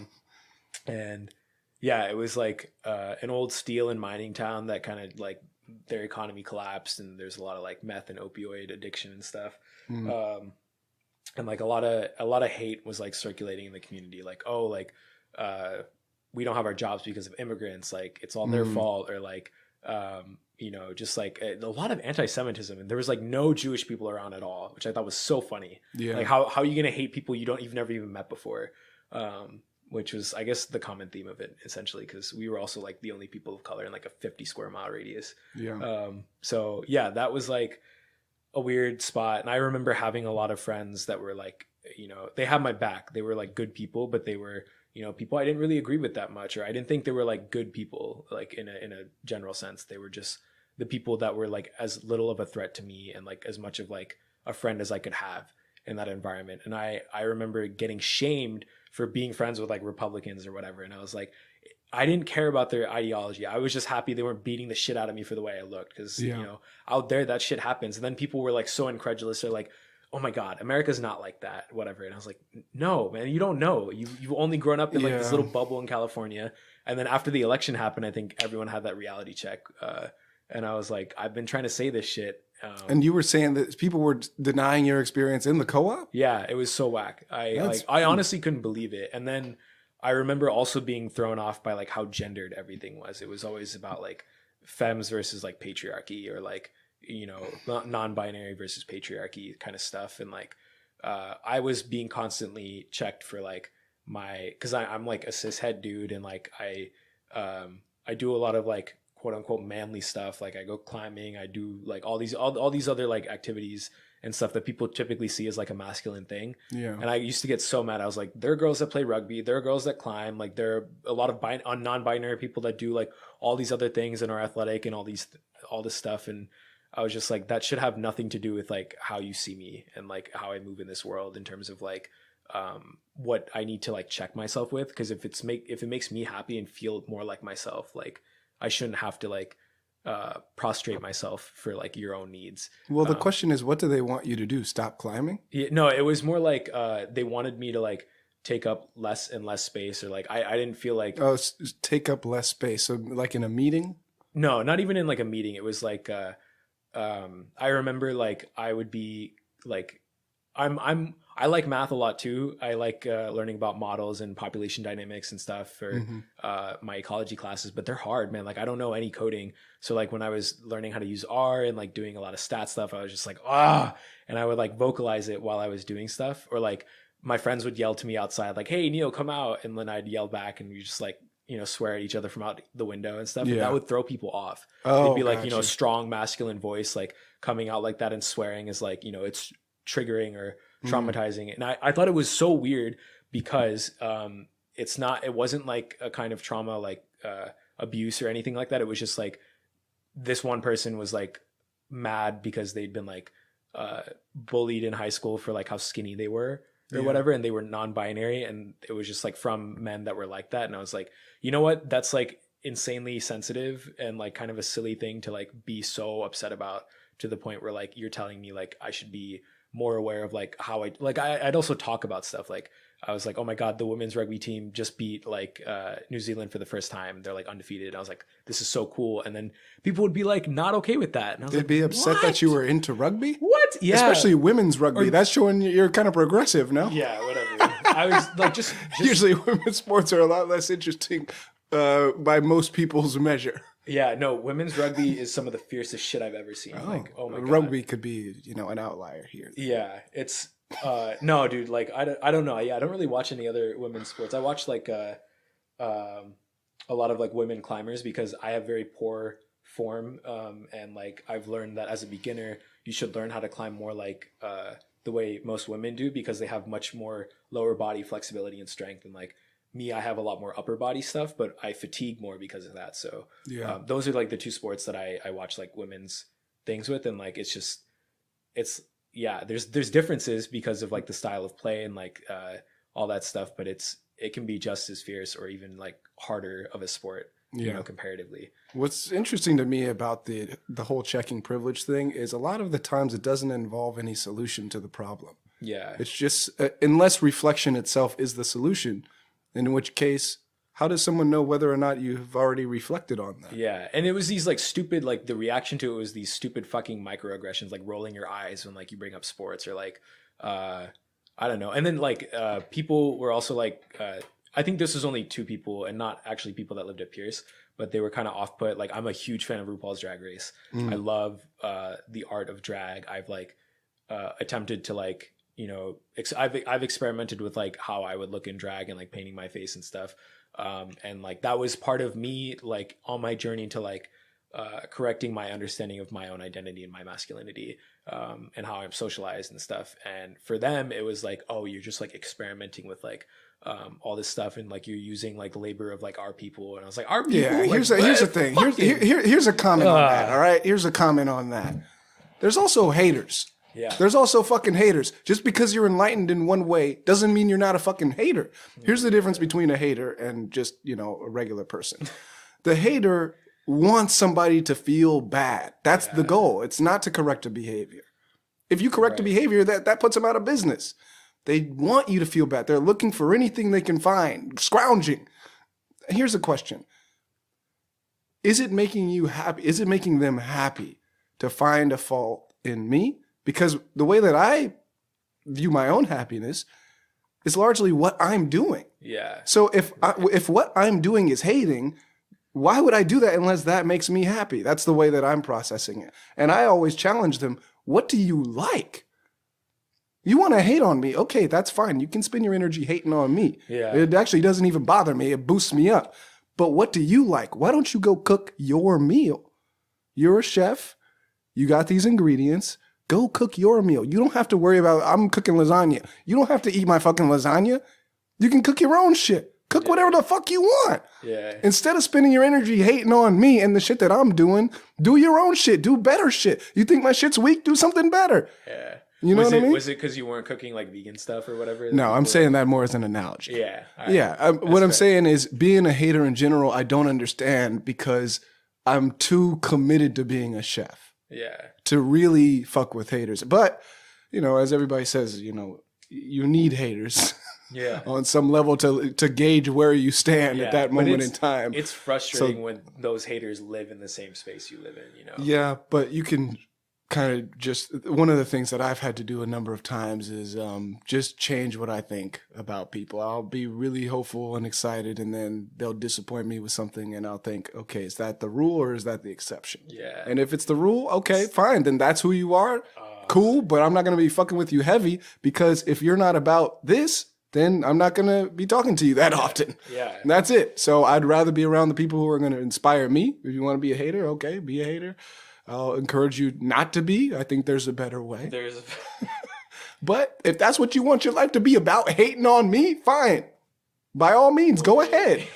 And yeah, it was like an old steel and mining town that kind of like their economy collapsed, and there's a lot of like meth and opioid addiction and stuff. And like a lot of hate was like circulating in the community, like, oh, like we don't have our jobs because of immigrants, like it's all their fault, or like you know, just like a lot of anti-Semitism, and there was like no Jewish people around at all, which I thought was so funny. Yeah. Like how are you gonna hate people you've never even met before? Which was, I guess, the common theme of it, essentially, because we were also like the only people of color in like a 50 square mile radius. Yeah. So yeah, that was like a weird spot. And I remember having a lot of friends that were like, you know, they had my back. They were like good people, but they were, you know, people I didn't really agree with that much, or I didn't think they were like good people, like in a general sense. They were just the people that were like as little of a threat to me and like as much of like a friend as I could have in that environment. And I remember getting shamed for being friends with like Republicans or whatever. And I was like, I didn't care about their ideology. I was just happy they weren't beating the shit out of me for the way I looked. Because, you know, out there, that shit happens. And then people were like so incredulous. They're like, oh my God, America's not like that, whatever. And I was like, no, man, you don't know. You've only grown up in like this little bubble in California. And then after the election happened, I think everyone had that reality check. And I was like, I've been trying to say this shit. And you were saying that people were denying your experience in the co-op? Yeah, it was so whack. I honestly couldn't believe it. And then I remember also being thrown off by like how gendered everything was. It was always about like femmes versus like patriarchy, or like, you know, non-binary versus patriarchy kind of stuff. And like I was being constantly checked for like because I'm like a cishet dude, and like I do a lot of like quote unquote manly stuff. Like I go climbing, I do like all these other like activities and stuff that people typically see as like a masculine thing. Yeah. And I used to get so mad. I was like, there are girls that play rugby, there are girls that climb, like there are a lot of non-binary people that do like all these other things and are athletic and all this stuff. And I was just like, that should have nothing to do with like how you see me and like how I move in this world in terms of like what I need to like check myself with. Because if it makes me happy and feel more like myself, like I shouldn't have to like prostrate myself for like your own needs. Well, the question is, what do they want you to do? Stop climbing? Yeah, no, it was more like they wanted me to like take up less and less space, or like I didn't feel like take up less space. So like in a meeting? No, not even in like a meeting. It was like I remember like I would be like I like math a lot too. I like learning about models and population dynamics and stuff for my ecology classes, but they're hard, man. Like I don't know any coding. So like when I was learning how to use R and like doing a lot of stat stuff, I was just like, and I would like vocalize it while I was doing stuff. Or like my friends would yell to me outside, like, hey, Neil, come out. And then I'd yell back, and we just like, you know, swear at each other from out the window and stuff. Yeah. And that would throw people off. They'd be like, you know, strong masculine voice, like coming out like that and swearing is like, you know, it's triggering or traumatizing. And I thought it was so weird because it wasn't like a kind of trauma like abuse or anything like that. It was just like this one person was like mad because they'd been like bullied in high school for like how skinny they were or whatever, and they were non-binary, and it was just like from men that were like that. And I was like, you know what, that's like insanely sensitive and like kind of a silly thing to like be so upset about, to the point where like you're telling me like I should be more aware of like how I'd also talk about stuff. Like I was like, oh my God, the women's rugby team just beat like New Zealand for the first time. They're like undefeated. And I was like, this is so cool. And then people would be like, not okay with that. And I was They'd be upset that you were into rugby? What? Yeah. Especially women's rugby. That's showing you're kind of progressive, no? Yeah, whatever. I was like, just usually women's sports are a lot less interesting by most people's measure. Yeah, no, women's rugby is some of the fiercest shit I've ever seen. Like, oh my God. Rugby could be, you know, an outlier here. Yeah, it's no, dude, like I don't know. Yeah, I don't really watch any other women's sports. I watch like a lot of like women climbers because I have very poor form, and like I've learned that as a beginner, you should learn how to climb more like the way most women do, because they have much more lower body flexibility and strength. And like me, I have a lot more upper body stuff, but I fatigue more because of that. So those are like the two sports that I watch like women's things with. And like, there's differences because of like the style of play and like all that stuff, but it can be just as fierce or even like harder of a sport, you know, comparatively. What's interesting to me about the whole checking privilege thing is a lot of the times it doesn't involve any solution to the problem. Yeah. It's just, unless reflection itself is the solution, in which case, how does someone know whether or not you've already reflected on that? Yeah. And it was these like stupid, like the reaction to it was these stupid fucking microaggressions, like rolling your eyes when like you bring up sports or like, I don't know. And then like people were also like, I think this was only 2 people and not actually people that lived at Pierce, but they were kind of off put. Like I'm a huge fan of RuPaul's Drag Race. I love the art of drag. I've like attempted to like, you know, I've experimented with like how I would look in drag and like painting my face and stuff. And like that was part of me like on my journey to like correcting my understanding of my own identity and my masculinity, and how I'm socialized and stuff. And for them, it was like, oh, you're just like experimenting with like all this stuff, and like you're using like labor of like our people. And I was like, our people. Yeah, like, here's the thing. Here's a comment on that. All right, here's a comment on that. There's also haters. Yeah. There's also fucking haters. Just because you're enlightened in one way doesn't mean you're not a fucking hater. Here's the difference between a hater and just, you know, a regular person. The hater wants somebody to feel bad. That's the goal. It's not to correct a behavior. If you correct a behavior, that puts them out of business. They want you to feel bad. They're looking for anything they can find, scrounging. Here's a question. Is it making you happy? Is it making them happy to find a fault in me? Because the way that I view my own happiness is largely what I'm doing. Yeah. So if what I'm doing is hating, why would I do that unless that makes me happy? That's the way that I'm processing it. And I always challenge them, what do you like? You want to hate on me? Okay, that's fine. You can spend your energy hating on me. Yeah. It actually doesn't even bother me. It boosts me up. But what do you like? Why don't you go cook your meal? You're a chef. You got these ingredients. Go cook your meal. You don't have to worry about, I'm cooking lasagna. You don't have to eat my fucking lasagna. You can cook your own shit. Cook whatever the fuck you want. Yeah. Instead of spending your energy hating on me and the shit that I'm doing, do your own shit. Do better shit. You think my shit's weak? Do something better. Yeah. You know what I mean? Was it because you weren't cooking like vegan stuff or whatever? No, I'm saying that more as an analogy. Yeah. Yeah. What I'm saying is being a hater in general, I don't understand because I'm too committed to being a chef. Yeah. To really fuck with haters. But, you know, as everybody says, you know, you need haters. Yeah. On some level to gauge where you stand at that moment in time. It's frustrating when those haters live in the same space you live in, you know? Yeah, but you can kind of just, one of the things that I've had to do a number of times is just change what I think about people. I'll be really hopeful and excited, and then they'll disappoint me with something, and I'll think, okay, is that the rule or is that the exception? Yeah. And if it's the rule, okay, fine, then that's who you are. Cool, but I'm not going to be fucking with you heavy, because if you're not about this, then I'm not going to be talking to you that often. Yeah. And that's it. So I'd rather be around the people who are going to inspire me. If you want to be a hater, okay, be a hater. I'll encourage you not to be. I think there's a better way. But if that's what you want your life to be about, hating on me, fine. By all means, go ahead.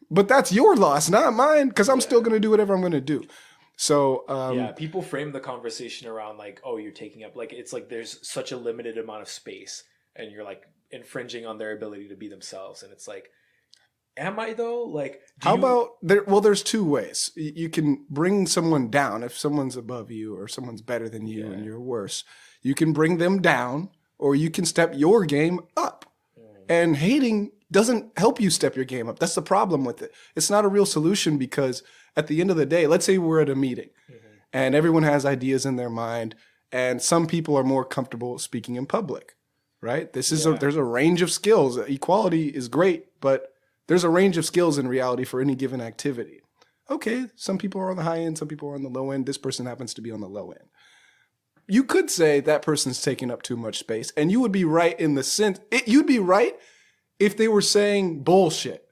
But that's your loss, not mine, because I'm still going to do whatever I'm going to do. So yeah, people frame the conversation around like, oh, you're taking up, like, it's like there's such a limited amount of space and you're like infringing on their ability to be themselves. And it's like, am I though? Like, there's 2 ways. You can bring someone down if someone's above you or someone's better than you and you're worse. You can bring them down, or you can step your game up. And hating doesn't help you step your game up. That's the problem with it. It's not a real solution, because at the end of the day, let's say we're at a meeting and everyone has ideas in their mind, and some people are more comfortable speaking in public, right? There's a range of skills. Equality is great, but there's a range of skills in reality for any given activity. Okay, some people are on the high end, some people are on the low end. This person happens to be on the low end. You could say that person's taking up too much space, and you would be right in the sense, you'd be right if they were saying bullshit.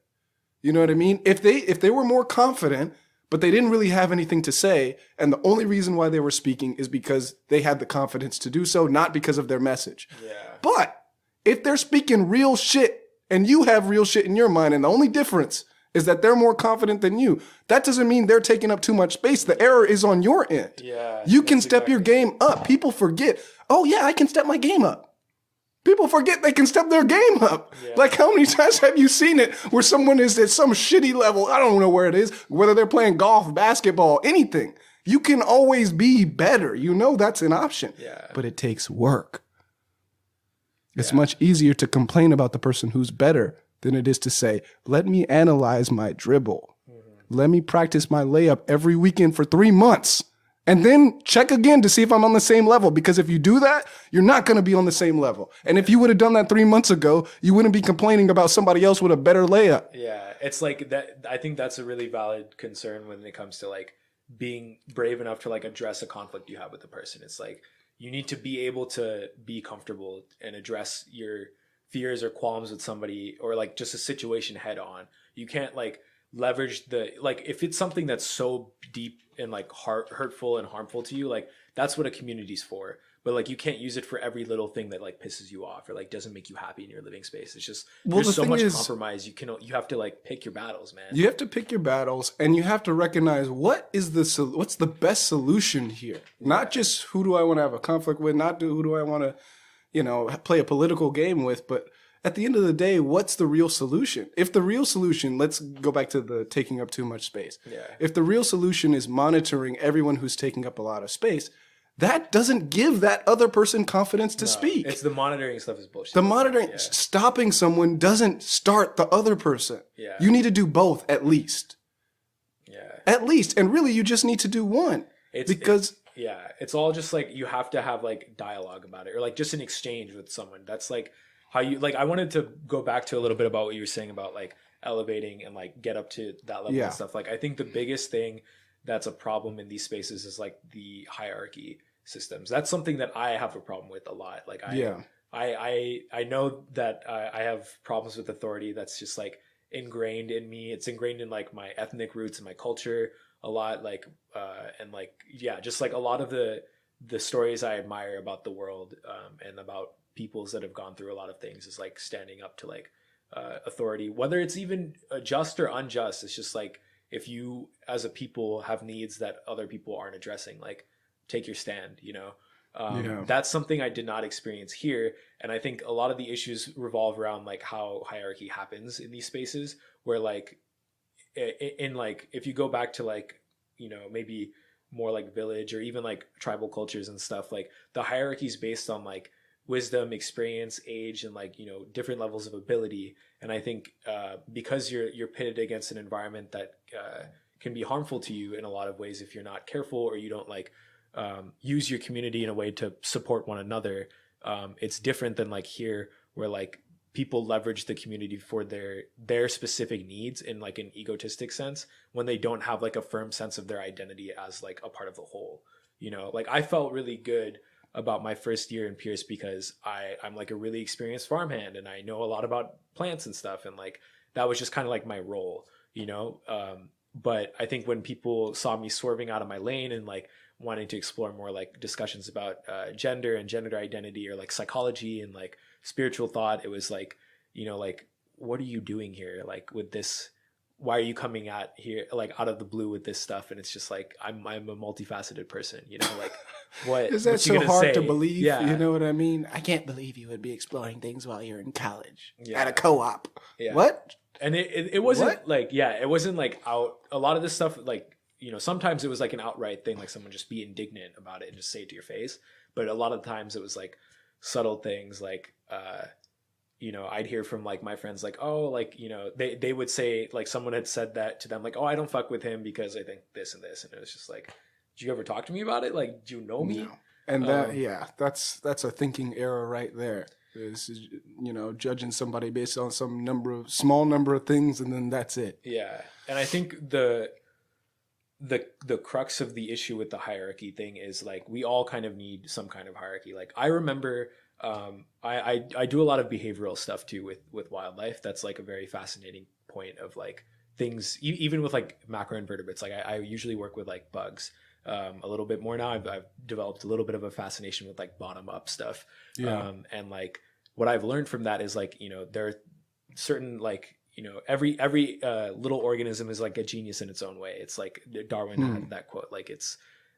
You know what I mean? If they were more confident, but they didn't really have anything to say, and the only reason why they were speaking is because they had the confidence to do so, not because of their message. Yeah. But if they're speaking real shit, and you have real shit in your mind, and the only difference is that they're more confident than you, that doesn't mean they're taking up too much space. The error is on your end. Yeah. You can step your game up. People forget, oh yeah, I can step my game up. People forget they can step their game up. Yeah. Like, how many times have you seen it where someone is at some shitty level? I don't know where it is, whether they're playing golf, basketball, anything. You can always be better. You know that's an option. Yeah. But it takes work. It's much easier to complain about the person who's better than it is to say, let me analyze my dribble. Let me practice my layup every weekend for 3 months. And then check again to see if I'm on the same level. Because if you do that, you're not going to be on the same level. And if you would have done that 3 months ago, you wouldn't be complaining about somebody else with a better layup. Yeah, it's like that. I think that's a really valid concern when it comes to like being brave enough to like address a conflict you have with the person. It's like you need to be able to be comfortable and address your fears or qualms with somebody or like just a situation head on. You can't like leverage like if it's something that's so deep and like hurtful and harmful to you, like that's what a community's for. But like you can't use it for every little thing that like pisses you off or like doesn't make you happy in your living space. It's just there's so much compromise. You have to like pick your battles, man. You have to pick your battles, and you have to recognize what's the best solution here. Not just who do I want to have a conflict with, who do I want to, play a political game with, but at the end of the day, what's the real solution? If the real solution, let's go back to the taking up too much space. Yeah. If the real solution is monitoring everyone who's taking up a lot of space, that doesn't give that other person confidence to speak. It's the monitoring stuff is bullshit. The monitoring, stopping someone doesn't start the other person. Yeah. You need to do both at least. Yeah. At least. And really, you just need to do one. It's all just like you have to have like dialogue about it or like just an exchange with someone. That's like how you like. I wanted to go back to a little bit about what you were saying about like elevating and like get up to that level and stuff. Like I think the biggest thing that's a problem in these spaces is like the hierarchy systems. That's something that I have a problem with a lot. Like I know that I have problems with authority. That's just like ingrained in me. It's ingrained in like my ethnic roots and my culture a lot. Like and like just like a lot of the stories I admire about the world and about peoples that have gone through a lot of things is like standing up to like authority, whether it's even just or unjust. It's just like if you as a people have needs that other people aren't addressing, like take your stand, That's something I did not experience here. And I think a lot of the issues revolve around like how hierarchy happens in these spaces where like in like, if you go back to like, maybe more like village or even like tribal cultures and stuff, like the hierarchy is based on like wisdom, experience, age, and like, different levels of ability. And I think because you're pitted against an environment that can be harmful to you in a lot of ways if you're not careful or you don't like use your community in a way to support one another. It's different than like here where like people leverage the community for their specific needs in like an egotistic sense when they don't have like a firm sense of their identity as like a part of the whole. Like I felt really good about my first year in Pierce because I'm like a really experienced farmhand and I know a lot about plants and stuff. And like, that was just kind of like my role, but I think when people saw me swerving out of my lane and like wanting to explore more like discussions about gender and gender identity or like psychology and like spiritual thought, it was like, like, what are you doing here? Like with this, why are you coming at here like out of the blue with this stuff? And it's just like I'm a multifaceted person, like what is that so hard to believe? Yeah. You know what I mean? I can't believe you would be exploring things while you're in college at a co-op. Yeah. What? And it wasn't like it wasn't like out a lot of this stuff like sometimes it was like an outright thing, like someone just be indignant about it and just say it to your face. But a lot of times it was like subtle things like I'd hear from like my friends like, oh, like, they would say like someone had said that to them, like, oh, I don't fuck with him because I think this and this. And it was just like, did you ever talk to me about it? Like, do you know me? No. And that's a thinking error right there. Is judging somebody based on some small number of things, and then that's it. Yeah. And I think the crux of the issue with the hierarchy thing is like we all kind of need some kind of hierarchy. Like I remember I do a lot of behavioral stuff too with wildlife. That's like a very fascinating point of like things even with like macroinvertebrates. Like I usually work with like bugs a little bit more now. I've developed a little bit of a fascination with like bottom up stuff. And like what I've learned from that is like, there are certain like, every little organism is like a genius in its own way. It's like Darwin had that quote, like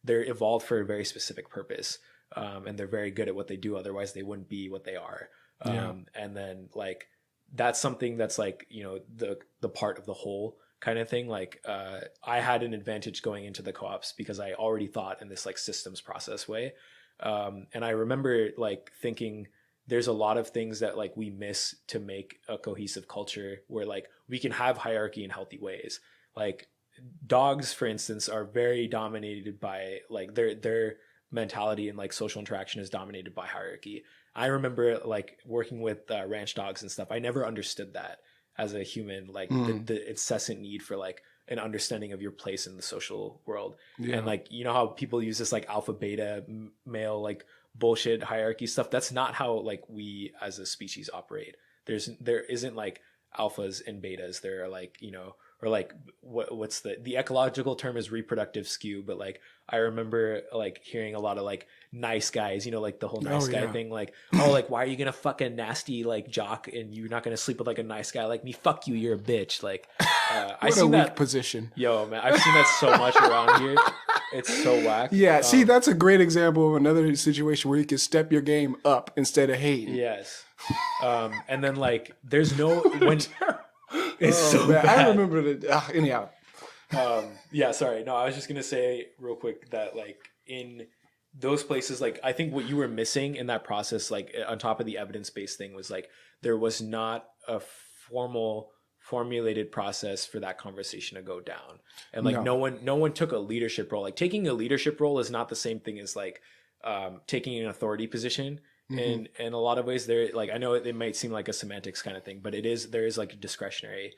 they're evolved for a very specific purpose. And they're very good at what they do. Otherwise they wouldn't be what they are. And then like that's something that's like, you know, the part of the whole kind of thing. Like I had an advantage going into the co-ops because I already thought in this like systems process way. And I remember like thinking there's a lot of things that like we miss to make a cohesive culture where like we can have hierarchy in healthy ways. Like dogs, for instance, are very dominated by like their mentality and like social interaction is dominated by hierarchy. I remember like working with ranch dogs and stuff. I never understood that as a human, like the incessant need for like an understanding of your place in the social world. And like, you know how people use this like alpha beta male like bullshit hierarchy stuff. That's not how like we as a species operate. There isn't like alphas and betas. There are like, you know, or like what's the ecological term is reproductive skew, but like I remember like hearing a lot of like nice guys, you know, like the whole nice guy thing, like, oh, like why are you gonna fuck a nasty like jock and you're not gonna sleep with like a nice guy like me? Fuck you, you're a bitch. Like I see that position. Yo, man, I've seen that so much around here. It's so whack. Yeah, see, that's a great example of another situation where you can step your game up instead of hating. Yes. And then like there's no when it's so bad. I remember that. Anyhow. Yeah, sorry. No, I was just gonna say real quick that like in those places, like I think what you were missing in that process, like on top of the evidence-based thing, was like there was not a formulated process for that conversation to go down, and like no one took a leadership role. Like taking a leadership role is not the same thing as like taking an authority position. And in a lot of ways, there, like I know it might seem like a semantics kind of thing, but there is like a discretionary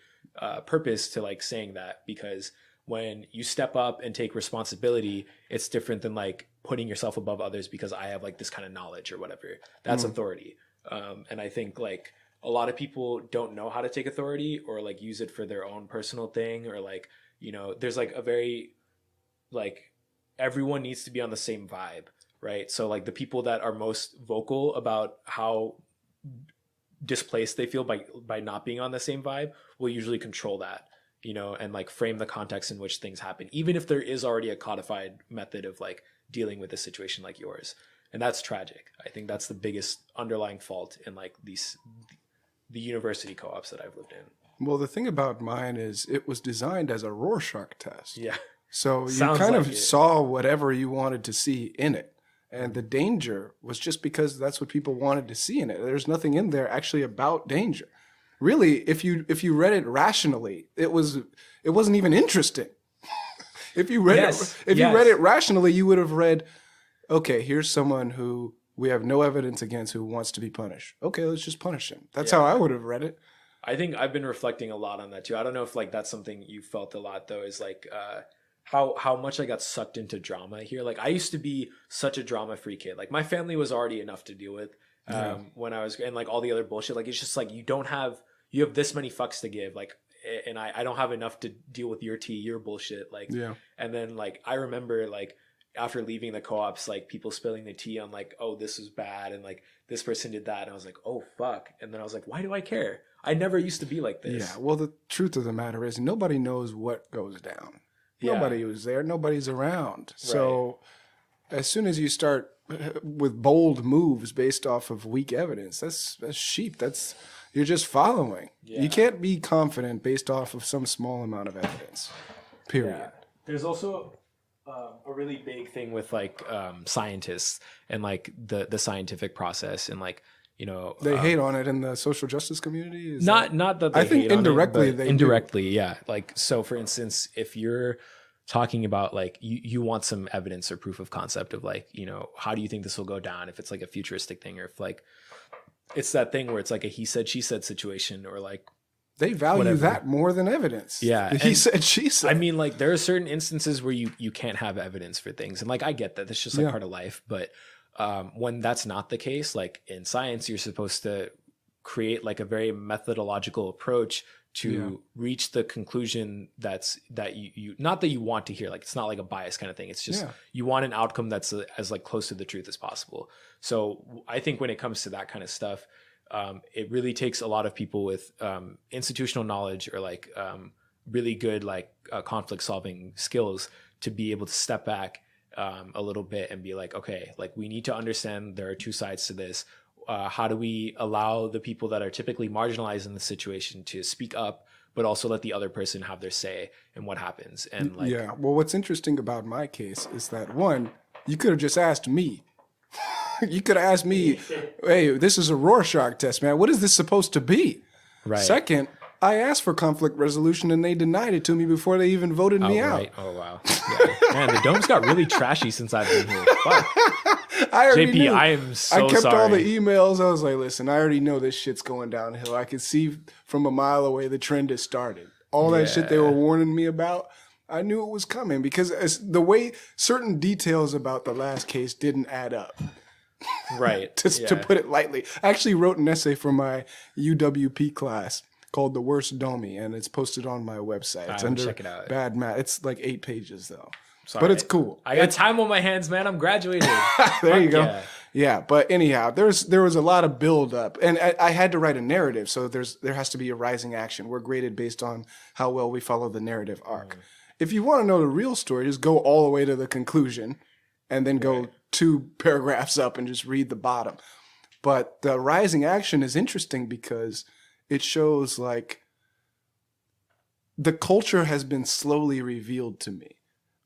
purpose to like saying that, because when you step up and take responsibility, it's different than like putting yourself above others because I have like this kind of knowledge or whatever. That's authority. And I think like a lot of people don't know how to take authority or like use it for their own personal thing, or like, you know, there's like a very like everyone needs to be on the same vibe. Right. So like the people that are most vocal about how displaced they feel by not being on the same vibe will usually control that, you know, and like frame the context in which things happen, even if there is already a codified method of like dealing with a situation like yours. And that's tragic. I think that's the biggest underlying fault in like the university co-ops that I've lived in. Well, the thing about mine is it was designed as a Rorschach test. Yeah. So you kind of saw whatever you wanted to see in it. And the danger was just because that's what people wanted to see in it. There's nothing in there actually about danger. Really, if you read it rationally, it wasn't even interesting. If you read you read it rationally, you would have read, okay, here's someone who we have no evidence against who wants to be punished. Okay, let's just punish him. That's how I would have read it. I think I've been reflecting a lot on that too. I don't know if like that's something you felt a lot though, is like how much I got sucked into drama here. Like I used to be such a drama free kid. Like my family was already enough to deal with when I was, and like all the other bullshit. Like it's just like you have this many fucks to give. Like, and I don't have enough to deal with your tea, your bullshit. Like, and then like I remember like after leaving the co-ops, like people spilling the tea on like, oh, this was bad, and like this person did that, and I was like, oh fuck, and then I was like, why do I care? I never used to be like this. Yeah. Well, the truth of the matter is nobody knows what goes down. Nobody was there. Nobody's around. So as soon as you start with bold moves based off of weak evidence, that's sheep. You're just following. Yeah. You can't be confident based off of some small amount of evidence. Period. Yeah. There's also a really big thing with like scientists and like the scientific process, and like, you know, they hate on it in the social justice community. Not that they hate indirectly on it, but indirectly, yeah. Like, so for instance, if you're talking about like you want some evidence or proof of concept of like, you know, how do you think this will go down, if it's like a futuristic thing, or if like it's that thing where it's like a he said she said situation, or like they value that more than evidence. Yeah. He said she said. I mean, like there are certain instances where you can't have evidence for things, and like I get that that's just like part of life, but when that's not the case, like in science, you're supposed to create like a very methodological approach to reach the conclusion that you not that you want to hear, like it's not like a bias kind of thing. It's just you want an outcome that's as like close to the truth as possible. So I think when it comes to that kind of stuff, it really takes a lot of people with institutional knowledge or like really good like conflict solving skills to be able to step back a little bit and be like, okay, like we need to understand there are two sides to this. how do we allow the people that are typically marginalized in the situation to speak up, but also let the other person have their say in what happens? And like, yeah. Well, what's interesting about my case is that, one, you could have just asked me. You could have asked me, hey, this is a Rorschach test, man. What is this supposed to be? right. Second, I asked for conflict resolution and they denied it to me before they even voted me out. Right. Oh, wow. Yeah. Man, the domes got really trashy since I've been here. Fuck. I already JP, knew. I am so I kept sorry. all the emails. I was like, listen, I already know this shit's going downhill. I could see from a mile away the trend has started. All that shit they were warning me about, I knew it was coming because the way certain details about the last case didn't add up. Right. To put it lightly. I actually wrote an essay for my UWP class called The Worst Domie, and it's posted on my website. It's under check it out. Bad Math. It's like 8 pages, though. Sorry. But it's cool. I got time on my hands, man. I'm graduated. There you go. Yeah. Yeah, but anyhow, there was a lot of build up, and I had to write a narrative, so there has to be a rising action. We're graded based on how well we follow the narrative arc. If you want to know the real story, just go all the way to the conclusion, and then go 2 paragraphs up and just read the bottom. But the rising action is interesting because it shows like the culture has been slowly revealed to me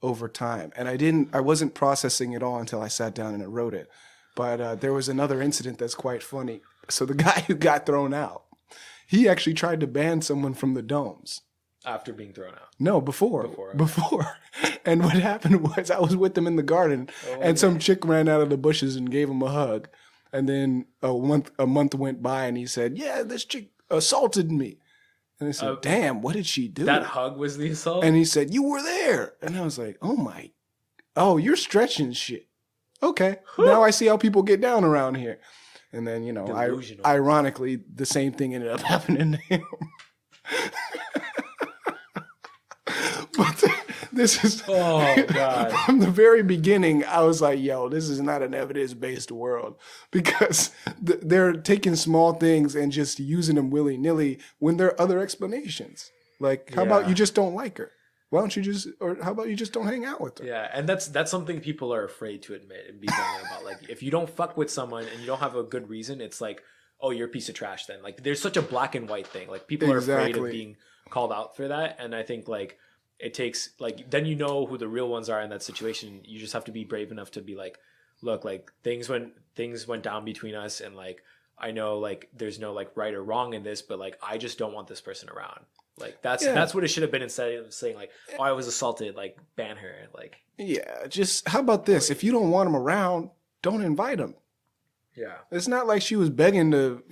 over time, and I wasn't processing it all until I sat down and I wrote it. But there was another incident that's quite funny. So the guy who got thrown out, he actually tried to ban someone from the domes. After being thrown out. No, before. And what happened was I was with them in the garden, and some chick ran out of the bushes and gave him a hug. And then a month went by, and he said, "Yeah, this chick assaulted me." And I said, "Damn, what did she do?" That hug was the assault? And he said, "You were there." And I was like, "Oh, you're stretching shit. Okay, now I see how people get down around here." And then, ironically, the same thing ended up happening to him. But this is, oh God. From the very beginning, I was like, yo, this is not an evidence-based world, because they're taking small things and just using them willy-nilly when there are other explanations. Like, how about you just don't like her? Why don't you or how about you just don't hang out with her? Yeah, and that's something people are afraid to admit and be vulnerable about. Like, if you don't fuck with someone and you don't have a good reason, it's like, oh, you're a piece of trash then. Like, there's such a black and white thing. Like, people are afraid of being called out for that. And I think, like, it takes, like, then you know who the real ones are in that situation. You just have to be brave enough to be like, look, like, things went down between us, and, like, I know, like, there's no, like, right or wrong in this, but, like, I just don't want this person around. Like, that's what it should have been, instead of saying, like, oh, I was assaulted, like, ban her. Like, yeah, just, how about this? If you don't want him around, don't invite him. Yeah. It's not like she was begging to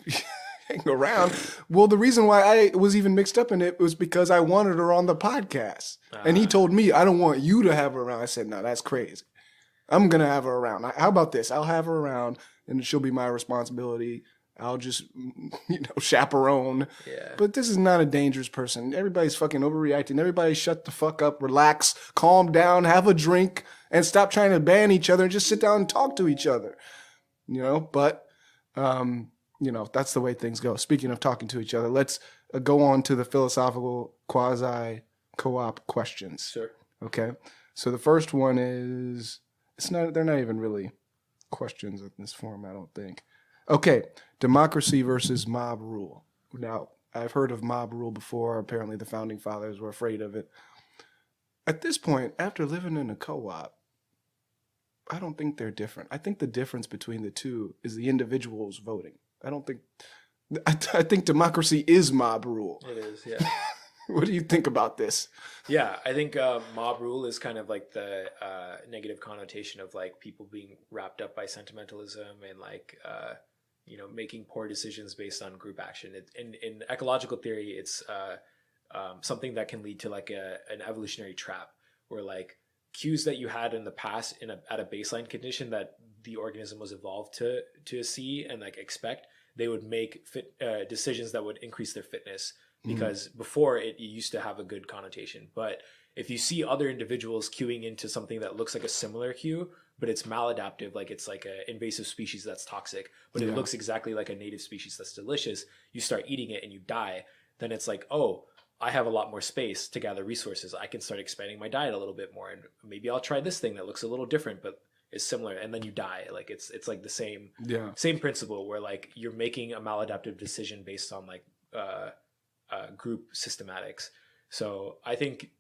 hang around. Well, the reason why I was even mixed up in it was because I wanted her on the podcast. And he told me, I don't want you to have her around. I said, no, that's crazy. I'm going to have her around. How about this? I'll have her around, and she'll be my responsibility. I'll just, chaperone. Yeah. But this is not a dangerous person. Everybody's fucking overreacting. Everybody shut the fuck up, relax, calm down, have a drink, and stop trying to ban each other and just sit down and talk to each other. But, that's the way things go. Speaking of talking to each other, let's go on to the philosophical quasi-co-op questions. Sure. Okay. So the first one is, they're not even really questions in this form, I don't think. Okay, democracy versus mob rule. Now, I've heard of mob rule before. Apparently the founding fathers were afraid of it. At this point, after living in a co-op, I don't think they're different. I think the difference between the two is the individuals voting. I think democracy is mob rule. It is, yeah. What do you think about this? Yeah, I think mob rule is kind of like the negative connotation of, like, people being wrapped up by sentimentalism and, like, making poor decisions based on group action. In ecological theory, it's something that can lead to, like, an evolutionary trap, where, like, cues that you had in the past at a baseline condition that the organism was evolved to see and, like, expect, they would make decisions that would increase their fitness, because before it used to have a good connotation. But if you see other individuals cueing into something that looks like a similar cue, but it's maladaptive, like it's like an invasive species that's toxic, but it looks exactly like a native species that's delicious, you start eating it and you die, then it's like, oh, I have a lot more space to gather resources. I can start expanding my diet a little bit more, and maybe I'll try this thing that looks a little different, but is similar, and then you die. Like it's like the Yeah. same principle where like you're making a maladaptive decision based on like group systematics. So I think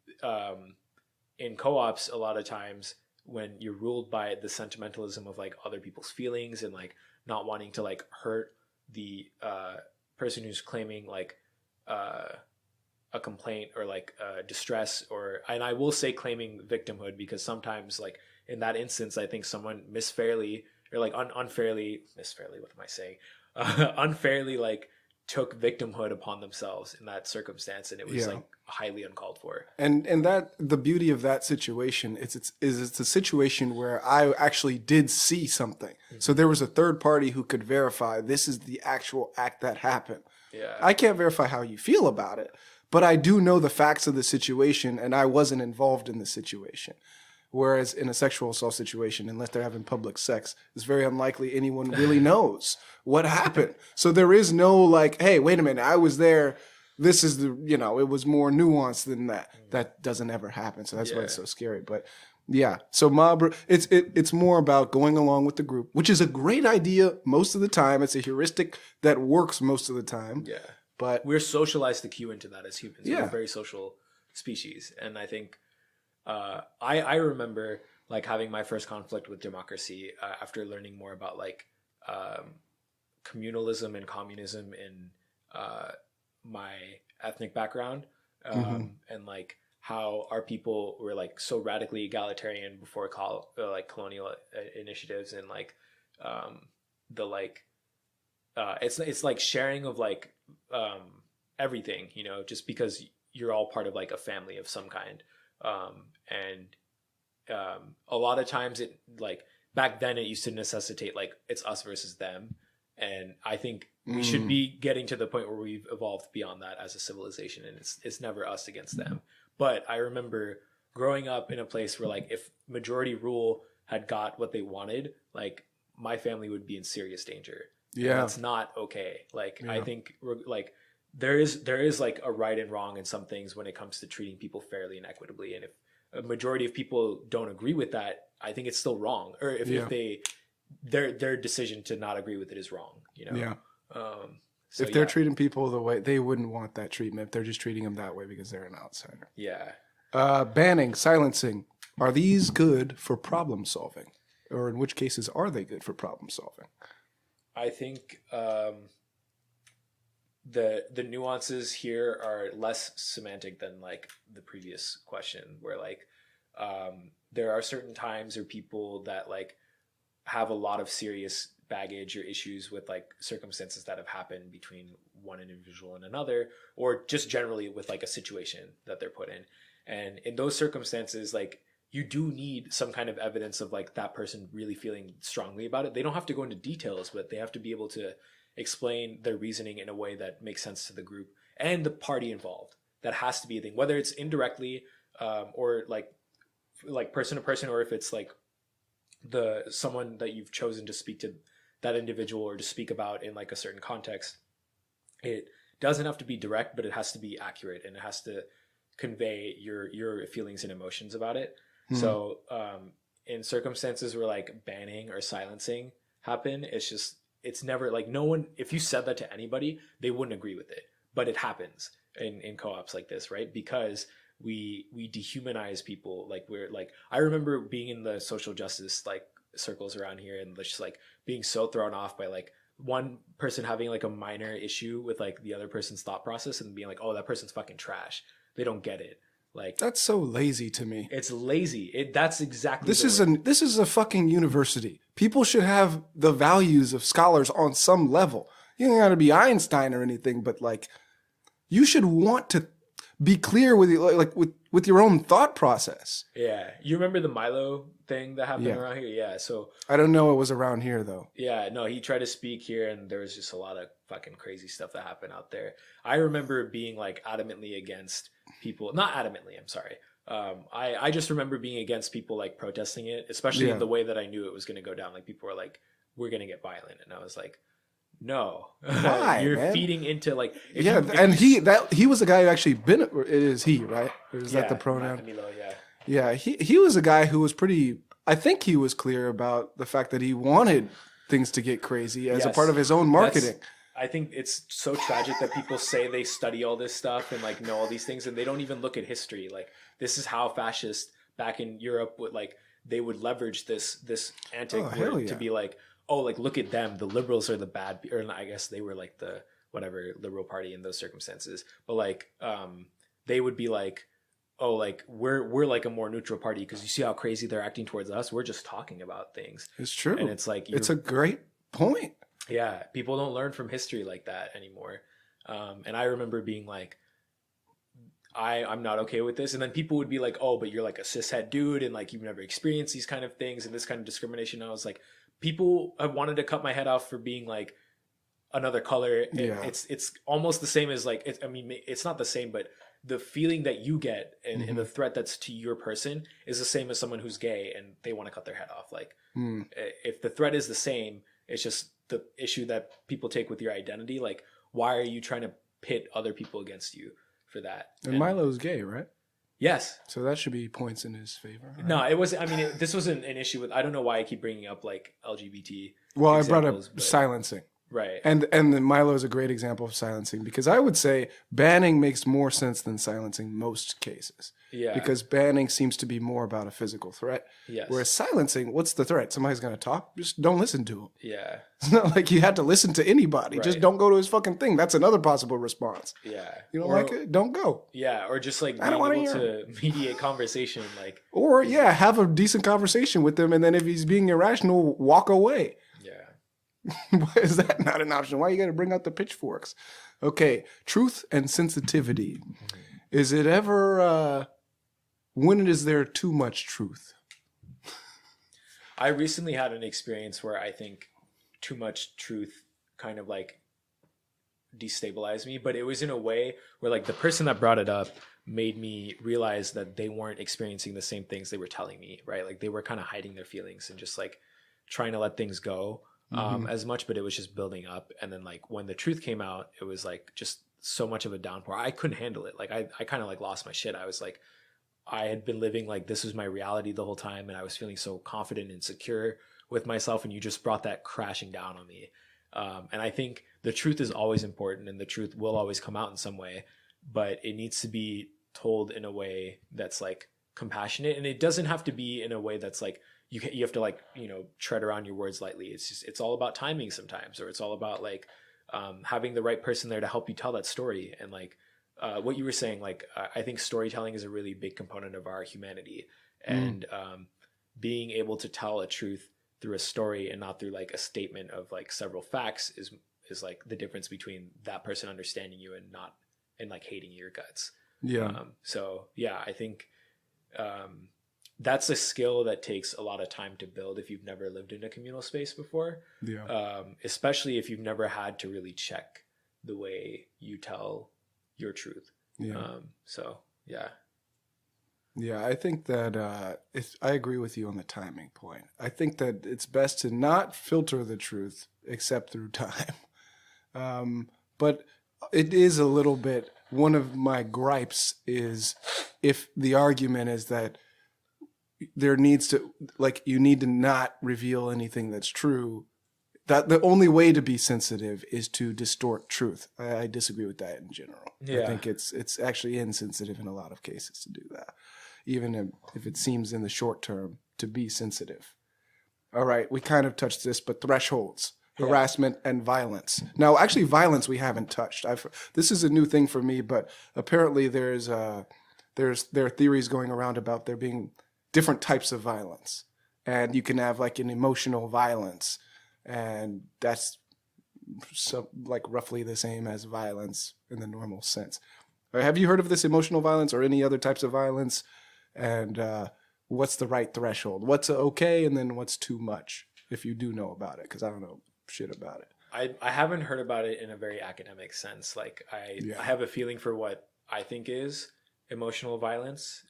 in co-ops a lot of times when you're ruled by the sentimentalism of like other people's feelings and like not wanting to like hurt the person who's claiming like a complaint or like distress, or, and I will say claiming victimhood, because sometimes like in that instance I think someone misfairly or like unfairly, what am I saying, unfairly like took victimhood upon themselves in that circumstance, and it was like highly uncalled for. And that the beauty of that situation it's a situation where I actually did see something. Mm-hmm. So there was a third party who could verify this is the actual act that happened. Yeah. I can't verify how you feel about it, but I do know the facts of the situation, and I wasn't involved in the situation. Whereas in a sexual assault situation, unless they're having public sex, it's very unlikely anyone really knows what happened. So there is no like, hey, wait a minute, I was there. This is the, it was more nuanced than that. That doesn't ever happen. So that's why it's so scary. But yeah, so mob, it's more about going along with the group, which is a great idea most of the time. It's a heuristic that works most of the time. Yeah. But we're socialized to cue into that as humans. Yeah. We're a very social species. And I think I remember like having my first conflict with democracy after learning more about like communalism and communism in my ethnic background, and like how our people were like so radically egalitarian before like colonial initiatives, and like the like it's like sharing of like everything, just because you're all part of like a family of some kind. And a lot of times it like back then it used to necessitate like it's us versus them. And I think we should be getting to the point where we've evolved beyond that as a civilization, and it's never us against them. But I remember growing up in a place where like if majority rule had got what they wanted, like my family would be in serious danger. Yeah. And that's not okay. Like I think we're like there is like a right and wrong in some things when it comes to treating people fairly and equitably. And if a majority of people don't agree with that, I think it's still wrong. Or if their decision to not agree with it is wrong, Yeah. So if they're treating people the way they wouldn't want that treatment, if they're just treating them that way because they're an outsider. Yeah. Banning, silencing. Are these good for problem solving? Or in which cases are they good for problem solving? I think the nuances here are less semantic than like the previous question, where like there are certain times or people that like have a lot of serious baggage or issues with like circumstances that have happened between one individual and another, or just generally with like a situation that they're put in. And in those circumstances, like you do need some kind of evidence of like that person really feeling strongly about it. They don't have to go into details, but they have to be able to explain their reasoning in a way that makes sense to the group and the party involved. That has to be a thing, whether it's indirectly or like person to person, or if it's like someone that you've chosen to speak to that individual or to speak about in like a certain context. It doesn't have to be direct, but it has to be accurate, and it has to convey your feelings and emotions about it. So in circumstances where like banning or silencing happen, it's never like, no one, if you said that to anybody, they wouldn't agree with it, but it happens in co-ops like this, right? Because we dehumanize people. Like we're like, I remember being in the social justice like circles around here and just like being so thrown off by like one person having like a minor issue with like the other person's thought process and being like, oh, that person's fucking trash. They don't get it. Like that's so lazy to me. It's lazy. That's exactly this is a fucking university. People should have the values of scholars on some level. You don't got to be Einstein or anything, but like you should want to be clear with with your own thought process. Yeah, you remember the Milo thing that happened around here? Yeah, so I don't know it was around here though. Yeah, no, he tried to speak here, and there was just a lot of fucking crazy stuff that happened out there. I remember being like adamantly against people, not adamantly, I'm sorry. I just remember being against people like protesting it, especially in the way that I knew it was going to go down. Like people were like, "We're going to get violent," and I was like, "No, why? You're man? Feeding into like he was the guy who actually it is he, right? Or is that the pronoun? Milo, Yeah, he was a guy who was pretty I think he was clear about the fact that he wanted things to get crazy as a Yes. part of his own marketing. I think it's so tragic that people say they study all this stuff and like know all these things and they don't even look at history. Like this is how fascists back in Europe would like they would leverage this antic to be like, oh, like look at them, the liberals are the bad, or I guess they were like the whatever liberal party in those circumstances, but like they would be like, oh, like we're like a more neutral party because you see how crazy they're acting towards us. We're just talking about things. It's true, and it's like it's a great point. Yeah, people don't learn from history like that anymore. And I remember being like, I'm not okay with this. And then people would be like, oh, but you're like a cishet dude and like you've never experienced these kind of things and this kind of discrimination. And I was like, people have wanted to cut my head off for being like another color. Yeah. It's almost the same as like, it's not the same, but the feeling that you get and the threat that's to your person is the same as someone who's gay and they want to cut their head off. Like if the threat is the same, it's just the issue that people take with your identity. Like, why are you trying to pit other people against you for that? And Milo's gay, right? Yes. So that should be points in his favor. Right? No, it was. I mean, this wasn't an issue with. I don't know why I keep bringing up like LGBT. Well, I brought up silencing. Right. And then Milo is a great example of silencing because I would say banning makes more sense than silencing most cases. Yeah. Because banning seems to be more about a physical threat. Yes. Whereas silencing, what's the threat? Somebody's going to talk? Just don't listen to him. Yeah. It's not like you had to listen to anybody. Right. Just don't go to his fucking thing. That's another possible response. Yeah. You don't like it? Don't go. Yeah. Or just like I don't being wanna able to mediate conversation. Like. Or, yeah, have a decent conversation with him. And then if he's being irrational, walk away. Why is that not an option? Why you got to bring out the pitchforks? Okay, truth and sensitivity. Is it ever, when is there too much truth? I recently had an experience where I think too much truth kind of like destabilized me, but it was in a way where like the person that brought it up made me realize that they weren't experiencing the same things they were telling me, right? Like they were kind of hiding their feelings and just like trying to let things go. As much, but it was just building up. And then like when the truth came out, it was like just so much of a downpour. I couldn't handle it. Like I kind of like lost my shit. I was like, I had been living like this was my reality the whole time. And I was feeling so confident and secure with myself. And you just brought that crashing down on me. And I think the truth is always important and the truth will always come out in some way, but it needs to be told in a way that's like compassionate. And it doesn't have to be in a way that's like, you have to like, you know, tread around your words lightly. It's all about timing sometimes, or it's all about like having the right person there to help you tell that story. And like what you were saying, like I think storytelling is a really big component of our humanity, and being able to tell a truth through a story and not through like a statement of like several facts is like the difference between that person understanding you and like hating your guts. Yeah. So yeah, I think that's a skill that takes a lot of time to build if you've never lived in a communal space before. Yeah. Especially if you've never had to really check the way you tell your truth. Yeah. So yeah. Yeah, I think that I agree with you on the timing point. I think that it's best to not filter the truth except through time. But it is a little bit, one of my gripes is if the argument is that there needs to, like, you need to not reveal anything that's true, that the only way to be sensitive is to distort truth. I disagree with that in general. Yeah. I think it's actually insensitive in a lot of cases to do that, even if it seems in the short term to be sensitive. All right, we kind of touched this, but thresholds, harassment and violence. Now, actually, violence we haven't touched. This is a new thing for me, but apparently there are theories going around about there being different types of violence, and you can have like an emotional violence, and that's like roughly the same as violence in the normal sense. Have you heard of this emotional violence or any other types of violence? And what's the right threshold? What's okay, and then what's too much? If you do know about it, because I don't know shit about it. I haven't heard about it in a very academic sense. Like I have a feeling for what I think is emotional violence.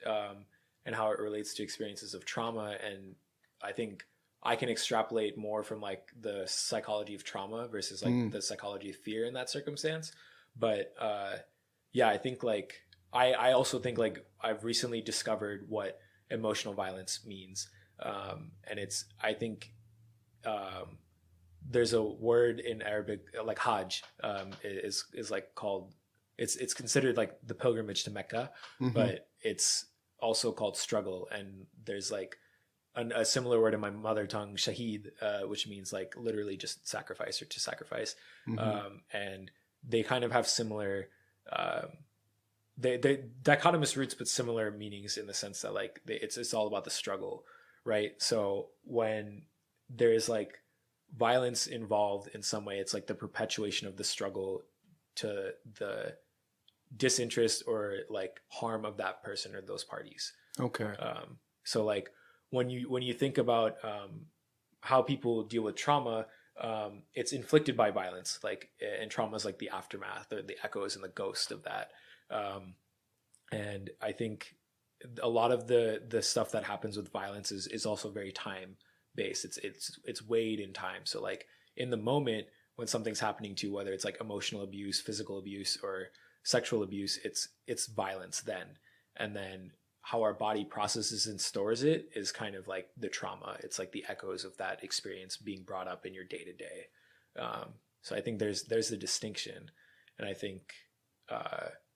And how it relates to experiences of trauma. And I think I can extrapolate more from like the psychology of trauma versus like the psychology of fear in that circumstance. But yeah, I think like, I also think like I've recently discovered what emotional violence means. And I think there's a word in Arabic like Hajj is like called, it's considered like the pilgrimage to Mecca, but it's also called struggle. And there's like a similar word in my mother tongue, Shaheed, which means like literally just sacrifice or to sacrifice. And they kind of have similar, they dichotomous roots, but similar meanings in the sense that like it's all about the struggle, right? So when there's like violence involved in some way, it's like the perpetuation of the struggle to the disinterest or like harm of that person or those parties. Okay. So like when you think about how people deal with trauma, it's inflicted by violence, like, and trauma is like the aftermath or the echoes and the ghost of that. And I think a lot of the stuff that happens with violence is also very time based. It's weighed in time. So like in the moment when something's happening to you, whether it's like emotional abuse, physical abuse, or sexual abuse, it's violence then. And then how our body processes and stores it is kind of like the trauma. It's like the echoes of that experience being brought up in your day to day. So I think there's a distinction, and I think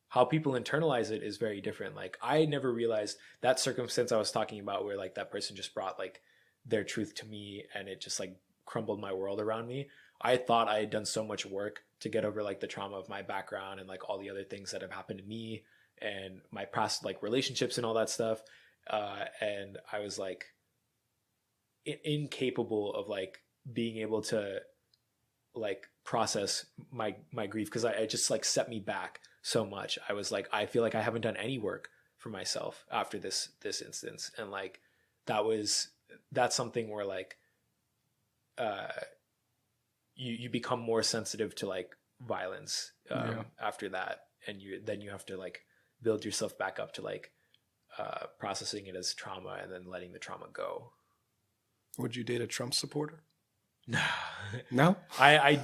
how people internalize it is very different. Like I never realized that circumstance I was talking about where like that person just brought like their truth to me and it just like crumbled my world around me. I thought I had done so much work to get over like the trauma of my background and like all the other things that have happened to me and my past like relationships and all that stuff. And I was like incapable of like being able to like process my grief, because I just like set me back so much. I was like, I feel like I haven't done any work for myself after this instance. And like that's something where like you become more sensitive to like violence after that, and you have to like build yourself back up to like processing it as trauma and then letting the trauma go. Would you date a Trump supporter? No. No? I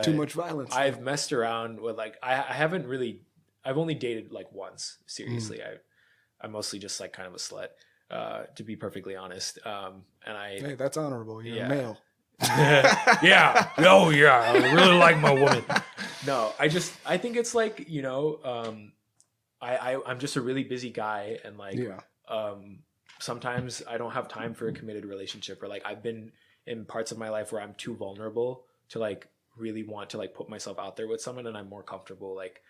too much violence. I've messed around with like I haven't really, I've only dated like once seriously. I'm mostly just like kind of a slut, to be perfectly honest. Hey, that's honorable. You're a male. Yeah. Oh yeah. I really like my woman. No, I think it's like, you know, I'm just a really busy guy, and like, sometimes I don't have time for a committed relationship, or like I've been in parts of my life where I'm too vulnerable to like really want to like put myself out there with someone, and I'm more comfortable like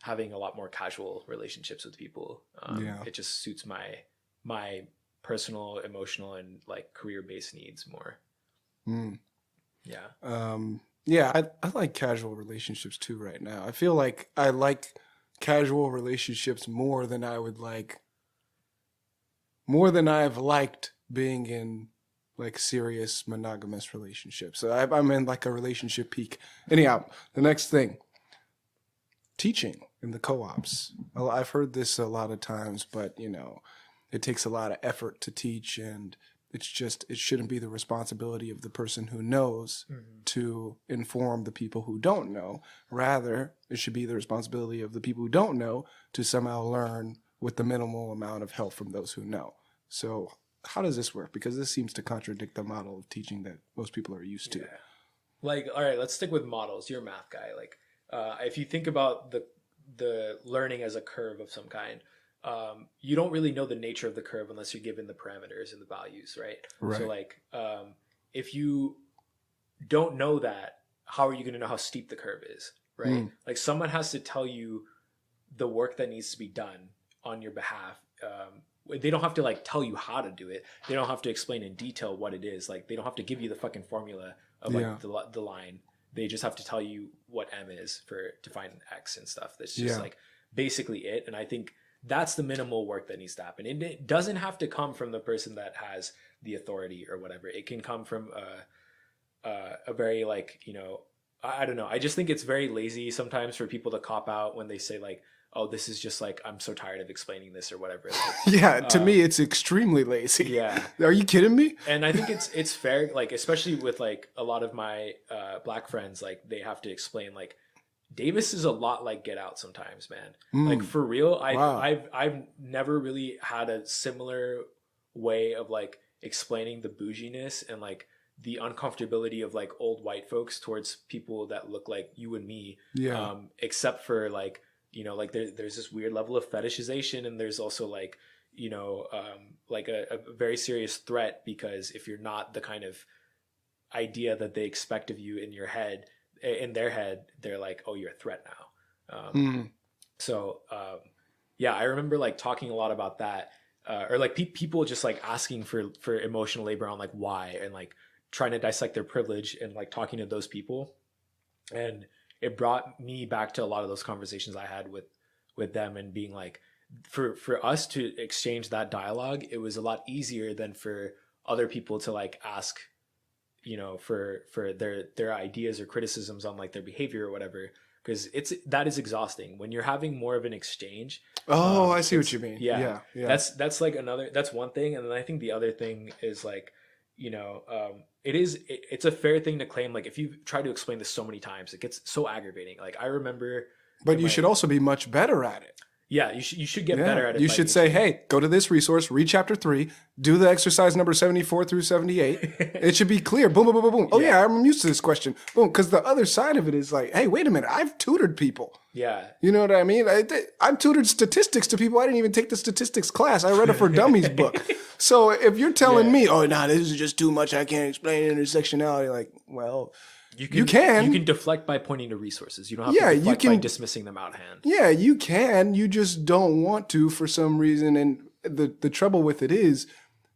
having a lot more casual relationships with people. It just suits my personal, emotional, and like career-based needs more. I like casual relationships too right now. I feel like I like casual relationships more than I've liked being in like serious monogamous relationships. So I'm in like a relationship peak. Anyhow, the next thing, teaching in the co-ops. I've heard this a lot of times, but you know, it takes a lot of effort to teach, and it shouldn't be the responsibility of the person who knows to inform the people who don't know. Rather, it should be the responsibility of the people who don't know to somehow learn with the minimal amount of help from those who know. So how does this work? Because this seems to contradict the model of teaching that most people are used to. Like, all right, let's stick with models. You're a math guy. Like, if you think about the learning as a curve of some kind, you don't really know the nature of the curve unless you're given the parameters and the values, right? So like, if you don't know that, how are you going to know how steep the curve is, right? Like someone has to tell you the work that needs to be done on your behalf. They don't have to like tell you how to do it. They don't have to explain in detail what it is. Like they don't have to give you the fucking formula of like the line. They just have to tell you what M is to find X and stuff. That's just like basically it. And I think that's the minimal work that needs to happen. And it doesn't have to come from the person that has the authority or whatever. It can come from a very like, you know, I don't know. I just think it's very lazy sometimes for people to cop out when they say like, oh, this is just like, I'm so tired of explaining this or whatever. Like, to me, it's extremely lazy. Yeah. Are you kidding me? And I think it's fair, like, especially with like a lot of my Black friends, like they have to explain like, Davis is a lot like Get Out sometimes, man. Like for real, I've never really had a similar way of like explaining the bouginess and like the uncomfortability of like old white folks towards people that look like you and me. Yeah. Except for like, you know, like there's this weird level of fetishization, and there's also like, you know, like a very serious threat, because if you're not the kind of idea that they expect of you in their head, they're like, oh, you're a threat now. So yeah, I remember like talking a lot about that, or like people just like asking for emotional labor on like why, and like trying to dissect their privilege, and like talking to those people. And it brought me back to a lot of those conversations I had with them, and being like, for us to exchange that dialogue, it was a lot easier than for other people to like ask, you know, for their ideas or criticisms on like their behavior or whatever, because that is exhausting when you're having more of an exchange. I see what you mean. Yeah. Yeah. That's like that's one thing. And then I think the other thing is like, you know, it's a fair thing to claim, like if you try to explain this so many times, it gets so aggravating. Like I remember, but you should also be much better at it. Yeah, you should get better at it. You should say, hey, go to this resource, read chapter 3, do the exercise number 74 through 78. It should be clear. Boom, boom, boom, boom, boom. Oh, yeah, I'm used to this question. Boom. Because the other side of it is like, hey, wait a minute. I've tutored people. Yeah. You know what I mean? I've tutored statistics to people. I didn't even take the statistics class. I read a For Dummies book. So if you're telling me, oh, nah, this is just too much, I can't explain intersectionality, like, well... You can deflect by pointing to resources. You don't have to deflect by dismissing them out of hand. Yeah, you can. You just don't want to for some reason. And the trouble with it is,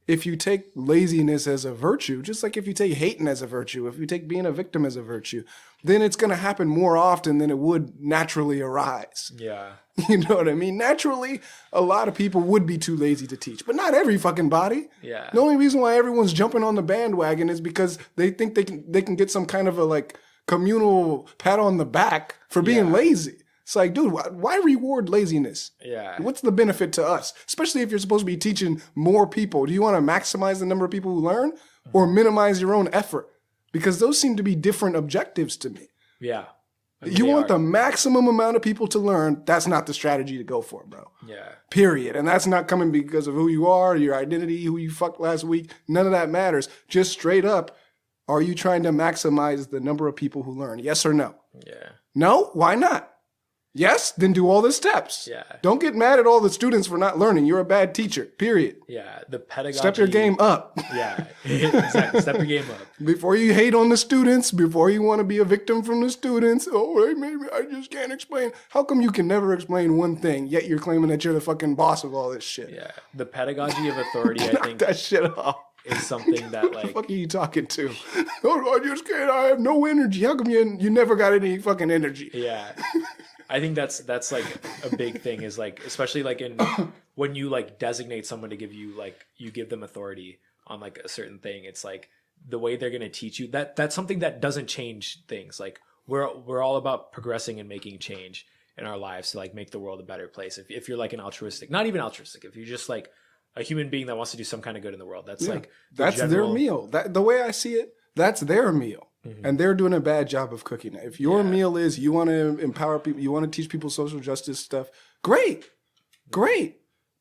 if you take laziness as a virtue, just like if you take hating as a virtue, if you take being a victim as a virtue, then it's going to happen more often than it would naturally arise. Yeah. You know what I mean? Naturally, a lot of people would be too lazy to teach, but not every fucking body. Yeah. The only reason why everyone's jumping on the bandwagon is because they think they can get some kind of a like communal pat on the back for being lazy. It's like, dude, why reward laziness? Yeah. What's the benefit to us? Especially if you're supposed to be teaching more people. Do you want to maximize the number of people who learn or minimize your own effort? Because those seem to be different objectives to me. Yeah. You want the maximum amount of people to learn. That's not the strategy to go for, bro. Yeah. Period. And that's not coming because of who you are, your identity, who you fucked last week. None of that matters. Just straight up, are you trying to maximize the number of people who learn? Yes or no? Yeah. No? Why not? Yes? Then do all the steps. Yeah. Don't get mad at all the students for not learning. You're a bad teacher. Period. Yeah. The pedagogy. Step your game up. Yeah. Exactly. Step your game up. Before you hate on the students, before you want to be a victim from the students, oh, hey, maybe I just can't explain. How come you can never explain one thing, yet you're claiming that you're the fucking boss of all this shit? Yeah. The pedagogy of authority, I think. That shit off. Is something that like... What the fuck are you talking to? Oh, I just can't. I have no energy. How come you never got any fucking energy? Yeah. I think that's like a big thing, is like, especially like in when you like designate someone to give you, like, you give them authority on like a certain thing. It's like the way they're going to teach you, that's something that doesn't change things. Like we're all about progressing and making change in our lives to like make the world a better place. If you're like an altruistic, not even altruistic, if you're just like a human being that wants to do some kind of good in the world, that's like that's their meal. The way I see it, that's their meal. And they're doing a bad job of cooking it. If your meal is you want to empower people, you want to teach people social justice stuff, great.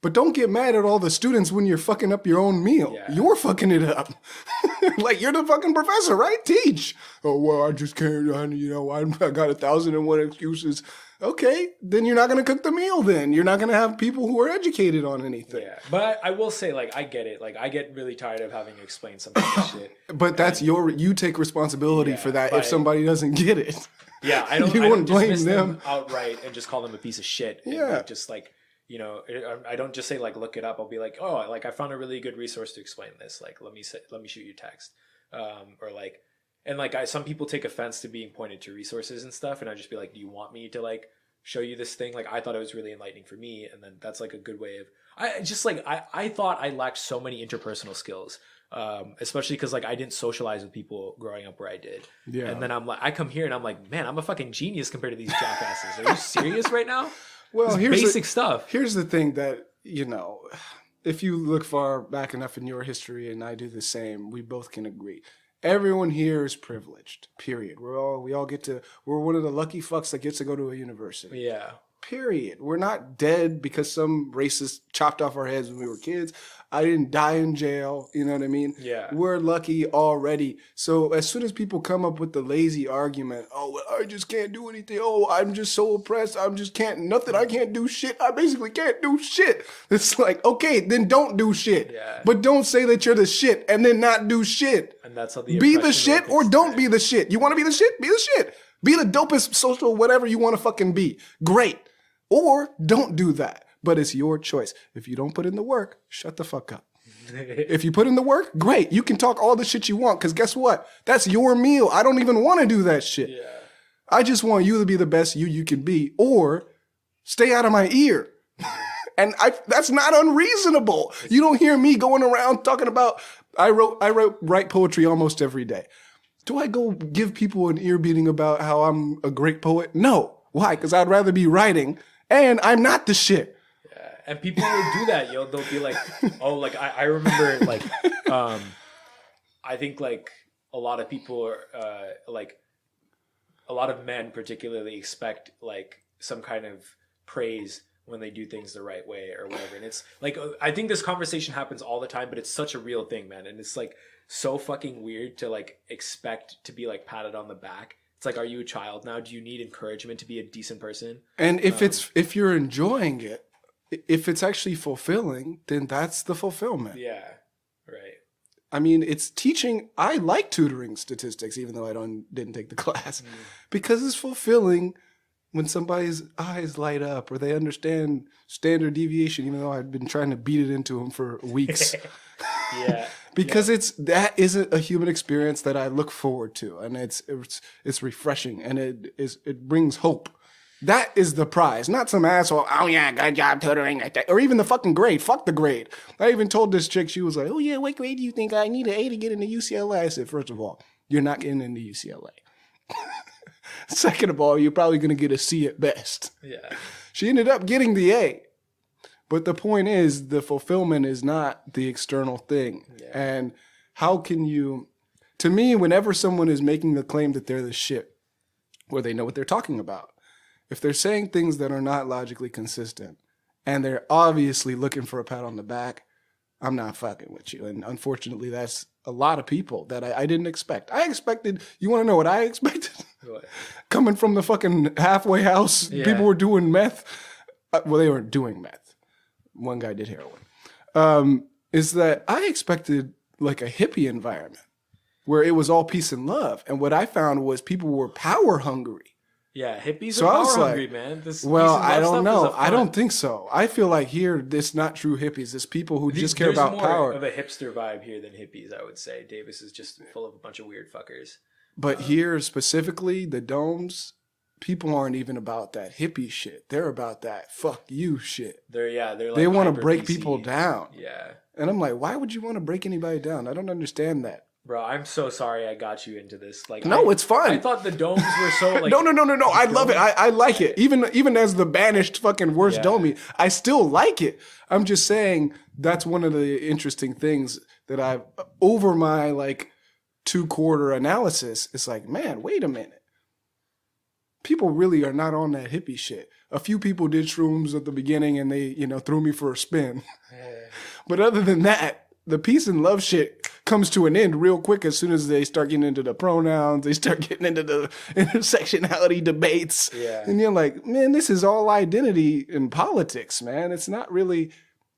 But don't get mad at all the students when you're fucking up your own meal. Yeah. You're fucking it up. Like, you're the fucking professor, right? Teach. Oh, well, I just can't, I got 1,001 excuses. Okay, then you're not going to cook the meal then. You're not going to have people who are educated on anything. Yeah, but I will say, like, I get it. Like, I get really tired of having to explain some kind of shit. But that's you take responsibility for that if somebody doesn't get it. Yeah, I don't blame them outright and just call them a piece of shit. And like, just like, I don't just say like, look it up. I'll be like, oh, like I found a really good resource to explain this. Like, let me shoot you text. Or like, and like some people take offense to being pointed to resources and stuff. And I just be like, do you want me to like show you this thing? Like, I thought it was really enlightening for me. And then that's like a good way of, I thought I lacked so many interpersonal skills. Especially because like I didn't socialize with people growing up where I did. Yeah. And then I come here and I'm like, man, I'm a fucking genius compared to these jackasses. Are you serious right now? Well, here's basic stuff. Here's the thing that, if you look far back enough in your history and I do the same, we both can agree. Everyone here is privileged, period. We're one of the lucky fucks that gets to go to a university. Yeah. Period. We're not dead because some racist chopped off our heads when we were kids. I didn't die in jail. You know what I mean? Yeah. We're lucky already. So as soon as people come up with the lazy argument, oh, well, I just can't do anything. Oh, I'm just so oppressed. I'm just can't, nothing. I can't do shit. I basically can't do shit. It's like, okay, then don't do shit. Yeah. But don't say that you're the shit and then not do shit. And that's how the Be the shit or don't be the shit. You want to be the shit? Be the shit. Be the dopest social whatever you want to fucking be. Great. Or don't do that. But it's your choice. If you don't put in the work, shut the fuck up. If you put in the work, great. You can talk all the shit you want because guess what? That's your meal. I don't even want to do that shit. Yeah. I just want you to be the best you can be or stay out of my ear. And that's not unreasonable. You don't hear me going around talking about I write poetry almost every day. Do I go give people an ear beating about how I'm a great poet? No. Why? Because I'd rather be writing and I'm not the shit. Yeah. And people will do that, yo. They'll be like, oh, like I remember like I think like a lot of people are like a lot of men particularly expect like some kind of praise when they do things the right way or whatever. And it's like, I think this conversation happens all the time, but it's such a real thing, man. And it's like so fucking weird to like expect to be like patted on the back. It's like, are you a child now? Do you need encouragement to be a decent person? And if you're enjoying it, if it's actually fulfilling, then that's the fulfillment. Yeah. Right. I mean, it's teaching. I like tutoring statistics, even though I didn't take the class, because it's fulfilling when somebody's eyes light up or they understand standard deviation, even though I've been trying to beat it into them for weeks. Yeah. Because that isn't a human experience that I look forward to, and it's refreshing, and it brings hope. That is the prize, not some asshole. Oh yeah, good job tutoring, or even the fucking grade. Fuck the grade. I even told this chick, she was like, "Oh yeah, what grade do you think I need an A to get into UCLA?" I said, first of all, you're not getting into UCLA. Second of all, you're probably going to get a C at best. Yeah. She ended up getting the A. But the point is, the fulfillment is not the external thing. Yeah. And how can you, to me, whenever someone is making the claim that they're the shit, or they know what they're talking about, if they're saying things that are not logically consistent, and they're obviously looking for a pat on the back, I'm not fucking with you. And unfortunately, that's a lot of people that I didn't expect. I expected, you want to know what I expected? What? Coming from the fucking halfway house, people were doing meth. Well, they weren't doing meth. One guy did heroin. Is that I expected like a hippie environment where it was all peace and love. And what I found was people were power hungry. Yeah, hippies are power hungry, man. I don't know. I don't think so. I feel like here, it's not true hippies. It's people who just care about power. There's more of a hipster vibe here than hippies, I would say. Davis is just full of a bunch of weird fuckers. But here, specifically, the domes, people aren't even about that hippie shit. They're about that fuck you shit. They're like they want to break people down. Yeah. And I'm like, why would you want to break anybody down? I don't understand that. Bro, I'm so sorry I got you into this. Like, no, it's fine. I thought the domes were so like No. I love it. I like it. Even as the banished fucking worst domie, I still like it. I'm just saying that's one of the interesting things that I've over my like 2-quarter analysis. It's like, man, wait a minute. People really are not on that hippie shit. A few people did shrooms at the beginning and they, threw me for a spin. But other than that, the peace and love shit comes to an end real quick as soon as they start getting into the pronouns, they start getting into the intersectionality debates. Yeah. And you're like, man, this is all identity in politics, man. It's not really,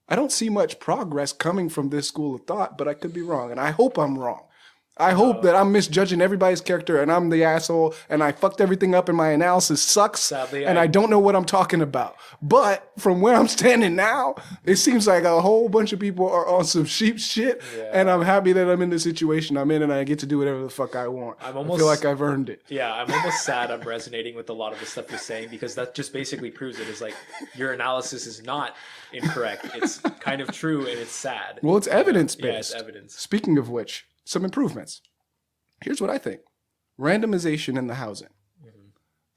I don't see much progress coming from this school of thought, but I could be wrong. And I hope I'm wrong. I hope that I'm misjudging everybody's character and I'm the asshole and I fucked everything up and my analysis sucks. Sadly, and I don't know what I'm talking about. But from where I'm standing now, it seems like a whole bunch of people are on some sheep shit. Yeah. And I'm happy that I'm in the situation I'm in and I get to do whatever the fuck I want. I feel like I've earned it. Yeah, I'm almost sad I'm resonating with a lot of the stuff you're saying because that just basically proves it is like your analysis is not incorrect. It's kind of true and it's sad. Well, it's evidence-based. Yeah, it's evidence. Speaking of which, some improvements. Here's what I think. Randomization in the housing. Mm-hmm.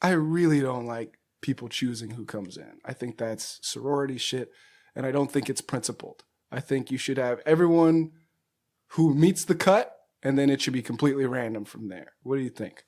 I really don't like people choosing who comes in. I think that's sorority shit, and I don't think it's principled. I think you should have everyone who meets the cut, and then it should be completely random from there. What do you think?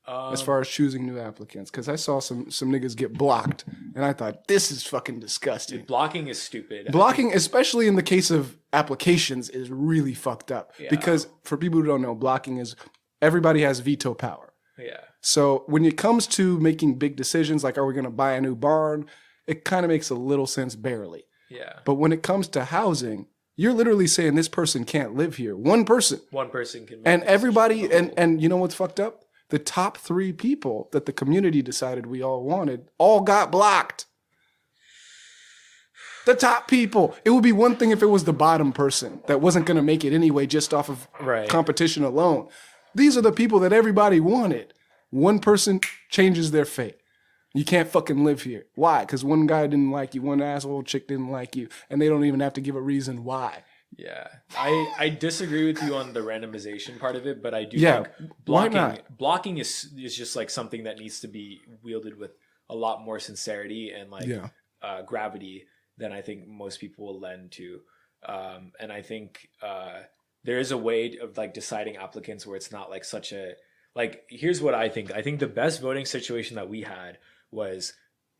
as far as choosing new applicants? Because I saw some niggas get blocked, and I thought, this is fucking disgusting. Dude, blocking is stupid. Blocking, especially in the case of applications, is really fucked up. Yeah. Because for people who don't know, blocking is everybody has veto power. Yeah. So when it comes to making big decisions, like are we going to buy a new barn, it kind of makes a little sense barely. Yeah. But when it comes to housing, you're literally saying this person can't live here. One person. One person can make And a everybody, decision. and you know what's fucked up? The top 3 people that the community decided we all wanted all got blocked. The top people. It would be one thing if it was the bottom person that wasn't going to make it anyway just off of Right. competition alone. These are the people that everybody wanted. One person changes their fate. You can't fucking live here. Why? Because one guy didn't like you, one asshole chick didn't like you, and they don't even have to give a reason why. Yeah, I disagree with you on the randomization part of it, but I do Yeah, think why blocking not? blocking is just like something that needs to be wielded with a lot more sincerity and like Yeah. gravity than I think most people will lend to. And I think there is a way of like deciding applicants where it's not like such a like. Here's what I think. I think the best voting situation that we had was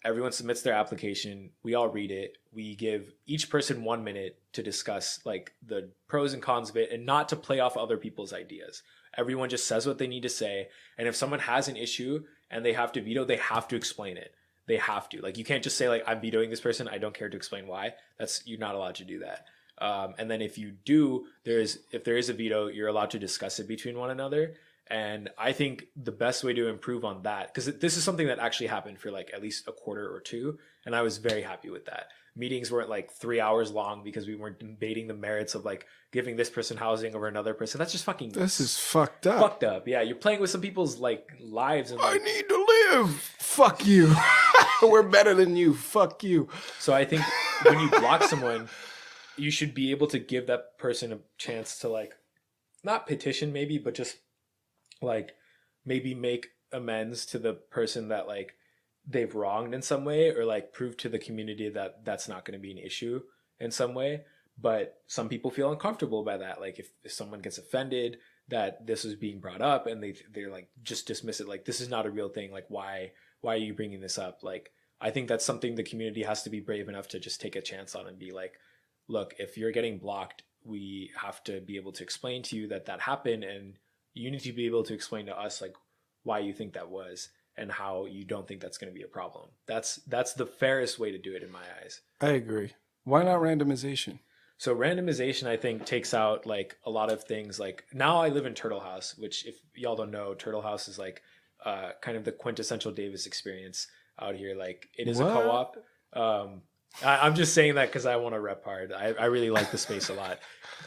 everyone submits their application. We all read it. We give each person 1 minute to discuss like the pros and cons of it and not to play off other people's ideas. Everyone just says what they need to say. And if someone has an issue and they have to veto, they have to explain it. They have to. Like, you can't just say like, I'm vetoing this person. I don't care to explain why. You're not allowed to do that. And then if you do, if there is a veto, you're allowed to discuss it between one another. And I think the best way to improve on that, because this is something that actually happened for like at least a quarter or two, and I was very happy with that. Meetings weren't like 3 hours long because we weren't debating the merits of like giving this person housing over another person. That's just fucking This is fucked up. fucked up. Yeah, you're playing with some people's like lives and like, I need to live. Fuck you. We're better than you. Fuck you. so I think when you block someone, you should be able to give that person a chance to like not petition maybe, but just like maybe make amends to the person that like they've wronged in some way, or like prove to the community that that's not going to be an issue in some way. But some people feel uncomfortable by that. Like if someone gets offended that this is being brought up and they're like just dismiss it, like this is not a real thing, like why are you bringing this up? Like I think that's something the community has to be brave enough to just take a chance on and be like, look, if you're getting blocked, we have to be able to explain to you that happened, and you need to be able to explain to us like why you think that was and how you don't think that's going to be a problem. That's the fairest way to do it in my eyes. I agree. Why not randomization? So randomization, I think, takes out like a lot of things. Like now I live in Turtle House, which if y'all don't know, Turtle House is like kind of the quintessential Davis experience out here. Like it is What? a co-op. I'm just saying that because I want to rep hard. I really like the space a lot.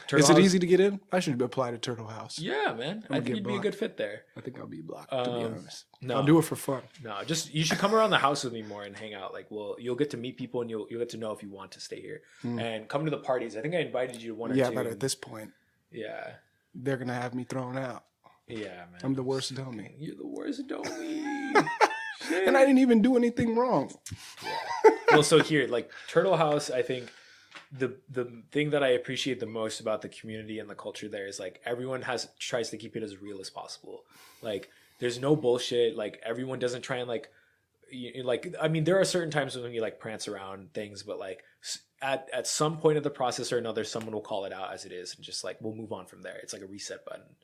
Turtle Is it House- easy to get in? I should apply to Turtle House. Yeah, man. I think get you'd be a blocked. good fit there. I think I'll be blocked, to be honest. no. I'll do it for fun. No, just you should come around the house with me more and hang out. Like, you'll get to meet people and you'll get to know if you want to stay here and come to the parties. I think I invited you to one or Yeah, two. but at this point, Yeah, they're going to have me thrown out. yeah, man. I'm the worst dummy. You're the worst, don't we? And I didn't even do anything wrong. Well, so here, like Turtle House, I think the thing that I appreciate the most about the community and the culture there is like everyone tries to keep it as real as possible. Like there's no bullshit. Like everyone doesn't try and like I mean, there are certain times when you like prance around things, but like at some point of the process or another, someone will call it out as it is and just like we'll move on from there. It's like a reset button.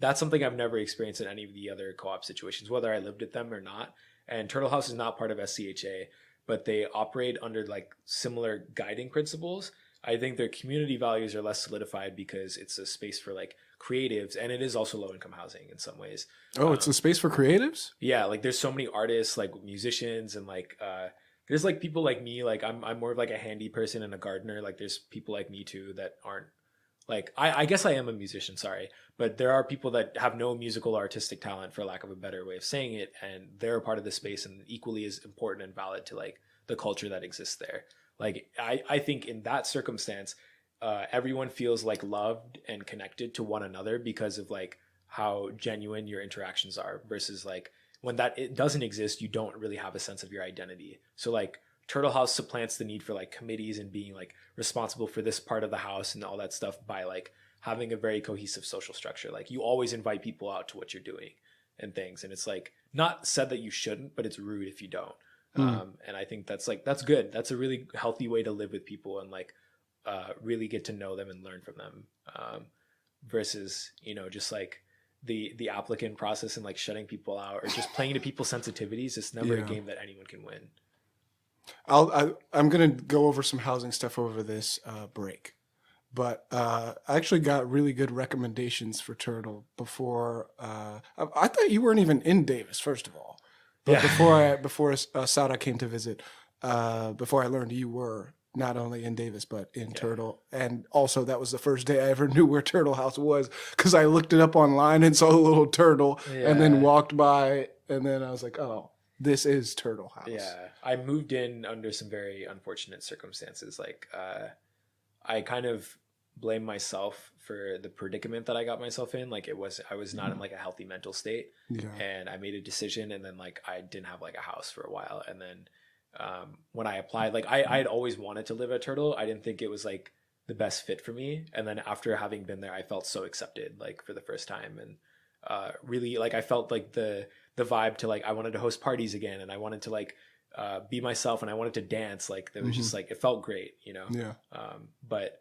That's something I've never experienced in any of the other co-op situations, whether I lived at them or not. And Turtle House is not part of SCHA, but they operate under like similar guiding principles. I think their community values are less solidified because it's a space for like creatives, and it is also low income housing in some ways. Oh, it's a space for creatives? Yeah, like there's so many artists, like musicians, and like there's like people like me. Like I'm more of like a handy person and a gardener. Like there's people like me too that aren't like I guess I am a musician, sorry, but there are people that have no musical or artistic talent, for lack of a better way of saying it, and they're a part of the space and equally as important and valid to like the culture that exists there. Like I think in that circumstance, everyone feels like loved and connected to one another because of like how genuine your interactions are, versus like when it doesn't exist, you don't really have a sense of your identity. So like Turtle House supplants the need for like committees and being like responsible for this part of the house and all that stuff by like having a very cohesive social structure. Like you always invite people out to what you're doing. and things. And it's like not said that you shouldn't, but it's rude if you don't. And I think that's good. That's a really healthy way to live with people and like really get to know them and learn from them, versus, you know, just like the applicant process and like shutting people out or just playing to people's sensitivities. It's never a game that anyone can win. I'm going to go over some housing stuff over this break. But I actually got really good recommendations for Turtle before. I thought you weren't even in Davis, first of all. But before Sada came to visit, before I learned you were not only in Davis but in Turtle, and also that was the first day I ever knew where Turtle House was because I looked it up online and saw the little turtle, and then walked by, and then I was like, oh, this is Turtle House. Yeah, I moved in under some very unfortunate circumstances. Like, I kind of blame myself for the predicament that I got myself in. Like I was not in like a healthy mental state, and I made a decision, and then like I didn't have like a house for a while, and then when I applied, like I had always wanted to live at Turtle. I didn't think it was like the best fit for me, and then after having been there, I felt so accepted, like for the first time, and really like I felt like the vibe to like I wanted to host parties again, and I wanted to like be myself, and I wanted to dance. Like there was just like it felt great, you know. But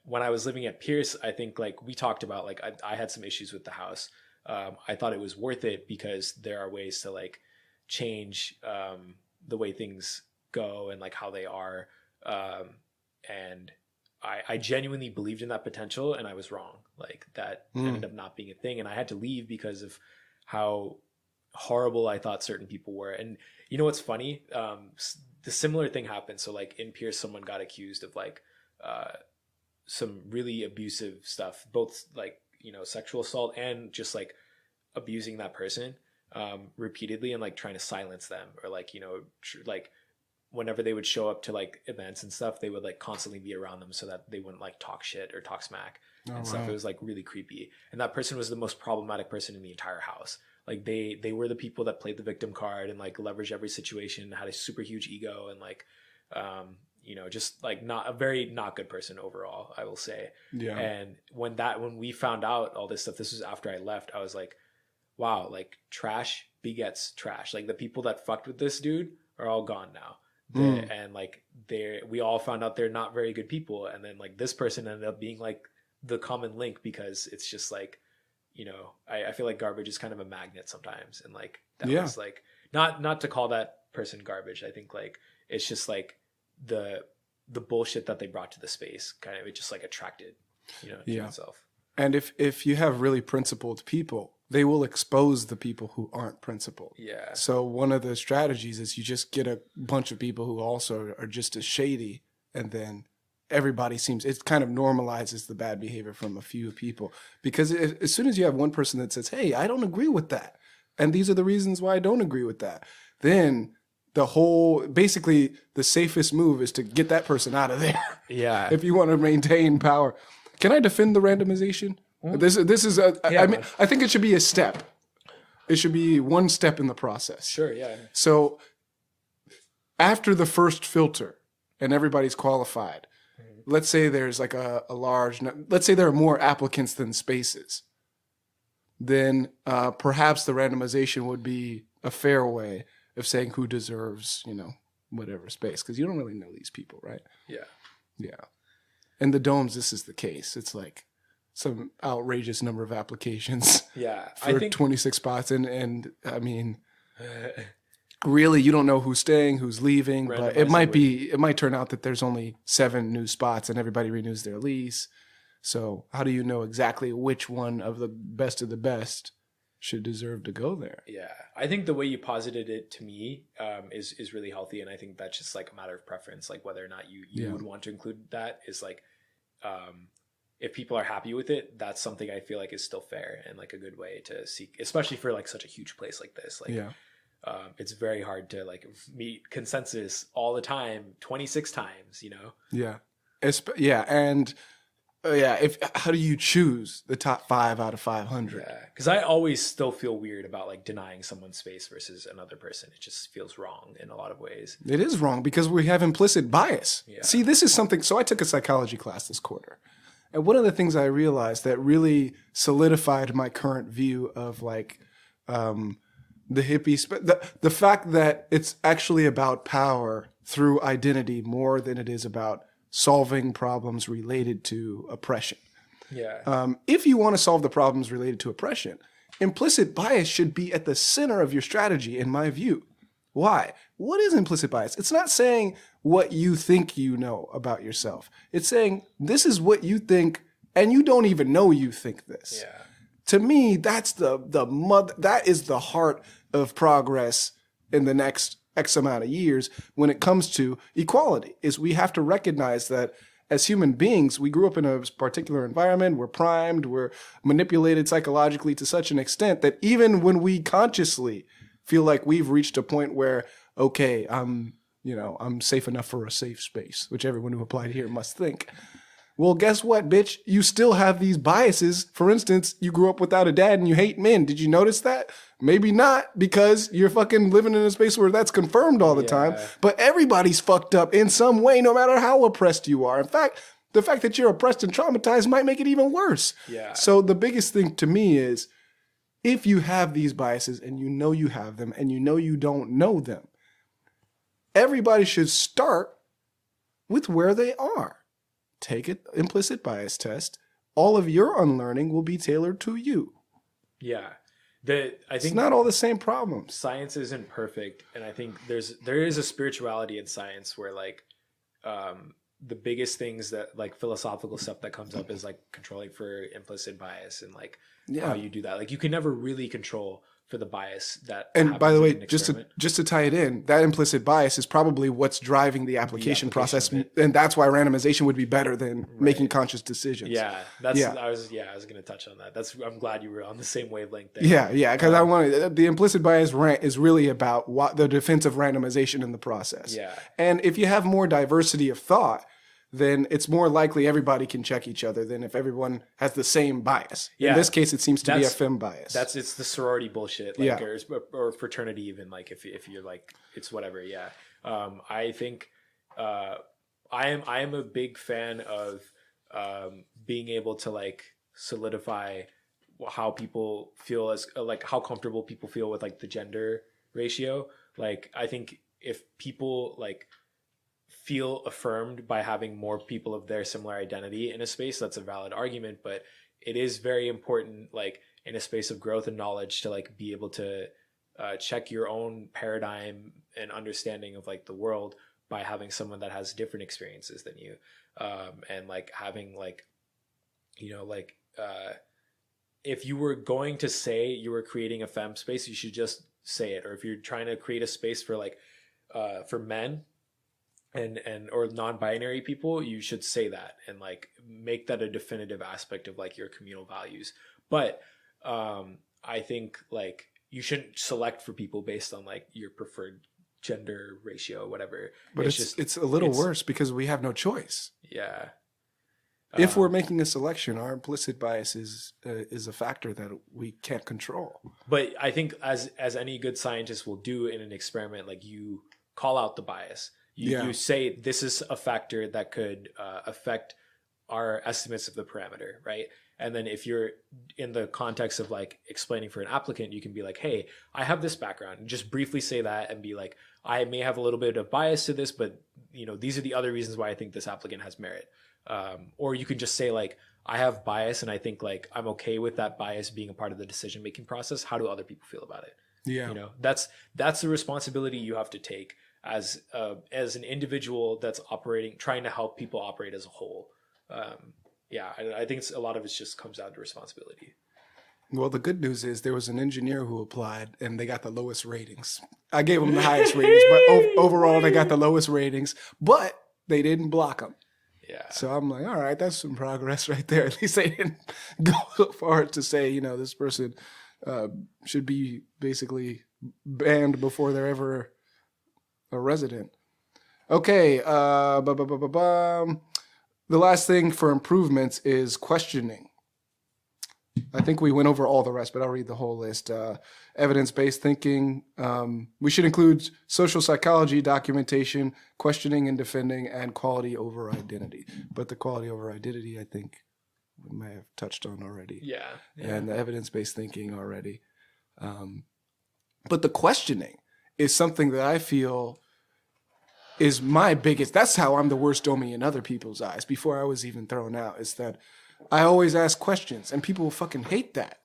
when I was living at Pierce, I think like we talked about, like I had some issues with the house. I thought it was worth it because there are ways to like change the way things go and like how they are. And I genuinely believed in that potential, and I was wrong. Like that ended up not being a thing. And I had to leave because of how horrible I thought certain people were. And you know what's funny? The similar thing happened. So like in Pierce, someone got accused of like some really abusive stuff, both like, you know, sexual assault and just like abusing that person repeatedly and like trying to silence them, or like, you know, like whenever they would show up to like events and stuff, they would like constantly be around them so that they wouldn't like talk shit or talk smack and stuff. It was like really creepy. And that person was the most problematic person in the entire house. Like they were the people that played the victim card and like leveraged every situation, had a super huge ego, and like you know, just like not a very not good person overall, I will say. Yeah. And when we found out all this stuff, this was after I left, I was like, wow, like trash begets trash. Like the people that fucked with this dude are all gone now. And like we all found out they're not very good people. And then like this person ended up being like the common link, because it's just like, you know, I feel like garbage is kind of a magnet sometimes. And like, that was like, not to call that person garbage. I think like, it's just like, the bullshit that they brought to the space kind of, it just like attracted, you know, to itself. And if you have really principled people, they will expose the people who aren't principled. Yeah. So one of the strategies is you just get a bunch of people who also are just as shady, and then everybody it kind of normalizes the bad behavior from a few people. Because as soon as you have one person that says, hey, I don't agree with that, and these are the reasons why I don't agree with that, then basically the safest move is to get that person out of there. Yeah. If you want to maintain power. Can I defend the randomization? This is I mean, I think it should be a step. It should be one step in the process. Sure, yeah. So after the first filter and everybody's qualified, let's say there's like a large, let's say there are more applicants than spaces, then perhaps the randomization would be a fair way of saying who deserves, you know, whatever space, because you don't really know these people, right? Yeah. Yeah. In the domes, this is the case. It's like some outrageous number of applications for 26 spots. And I mean, really, you don't know who's staying, who's leaving, but it might turn out that there's only 7 new spots and everybody renews their lease. So how do you know exactly which one of the best should deserve to go there? Yeah, I think the way you posited it to me is really healthy, and I think that's just like a matter of preference, like whether or not you would want to include that is like, if people are happy with it, that's something I feel like is still fair and like a good way to seek, especially for like such a huge place like this. Like, it's very hard to like meet consensus all the time, 26 times, you know? Yeah, and. How do you choose the top 5 out of 500? Yeah, because I always still feel weird about like denying someone space versus another person. It just feels wrong in a lot of ways. It is wrong because we have implicit bias. Yeah. See, this is something. So I took a psychology class this quarter, And one of the things I realized that really solidified my current view of like the hippie, the fact that it's actually about power through identity more than it is about solving problems related to oppression. Yeah. If you want to solve the problems related to oppression, implicit bias should be at the center of your strategy, in my view. Why? What is implicit bias? It's not saying what you think you know about yourself. It's saying this is what you think, and you don't even know you think this. Yeah. To me, that's that is the heart of progress in the next X amount of years when it comes to equality. Is we have to recognize that as human beings, we grew up in a particular environment. We're primed. We're manipulated psychologically to such an extent that even when we consciously feel like we've reached a point where, okay, I'm safe enough for a safe space, which everyone who applied here must think. Well, guess what, bitch? You still have these biases. For instance, you grew up without a dad and you hate men. Did you notice that? Maybe not, because you're fucking living in a space where that's confirmed all the time. But everybody's fucked up in some way, no matter how oppressed you are. In fact, the fact that you're oppressed and traumatized might make it even worse. Yeah. So the biggest thing to me is, if you have these biases and you know you have them and you know you don't know them, everybody should start with where they are. Take an implicit bias test. All of your unlearning will be tailored to you. Yeah. I think it's not all the same problems. Science isn't perfect. And I think there is a spirituality in science where like the biggest things that like philosophical stuff that comes up is like controlling for implicit bias and like how you do that. Like you can never really control for the bias that. And by the way, just to tie it in, that implicit bias is probably what's driving the application process, and that's why randomization would be better than making conscious decisions. Yeah, I was going to touch on that. I'm glad you were on the same wavelength there. Yeah, because the implicit bias is really about the defense of randomization in the process. Yeah, and if you have more diversity of thought, then it's more likely everybody can check each other than if everyone has the same bias. Yeah. In this case, it seems to be a fem bias. It's the sorority bullshit, like, or fraternity even, like if you're like, it's whatever. Yeah. I think I am a big fan of being able to like solidify how people feel as like how comfortable people feel with like the gender ratio. Like I think if people like feel affirmed by having more people of their similar identity in a space, that's a valid argument, but it is very important, like in a space of growth and knowledge, to like be able to check your own paradigm and understanding of like the world by having someone that has different experiences than you, and like having like, if you were going to say you were creating a femme space, you should just say it. Or if you're trying to create a space for like for men and or non-binary people, you should say that and like make that a definitive aspect of like your communal values. But I think like you shouldn't select for people based on like your preferred gender ratio, whatever. But it's a little worse because we have no choice. Yeah. If we're making a selection, our implicit bias is a factor that we can't control. But I think as any good scientist will do in an experiment, like you call out the bias. You say this is a factor that could affect our estimates of the parameter, right? And then if you're in the context of like explaining for an applicant, you can be like, hey, I have this background. And just briefly say that and be like, I may have a little bit of bias to this, but these are the other reasons why I think this applicant has merit. Or you could just say like, I have bias and I think like I'm okay with that bias being a part of the decision-making process. How do other people feel about it? Yeah. That's the responsibility you have to take as an individual that's trying to help people operate as a whole. I think a lot of it just comes down to responsibility. Well, the good news is there was an engineer who applied and they got the lowest ratings. I gave them the highest ratings, but overall they got the lowest ratings, but they didn't block them. Yeah. So I'm like, all right, that's some progress right there. At least they didn't go so far to say, this person should be basically banned before they're ever a resident. Okay. The last thing for improvements is questioning. I think we went over all the rest, but I'll read the whole list. Evidence-based thinking. We should include social psychology, documentation, questioning and defending, and quality over identity. But the quality over identity, I think, we might have touched on already. Yeah. And the evidence-based thinking already. But the questioning is something that I feel is my biggest. That's how I'm the worst Domi in other people's eyes. Before I was even thrown out, is that I always ask questions, and people fucking hate that.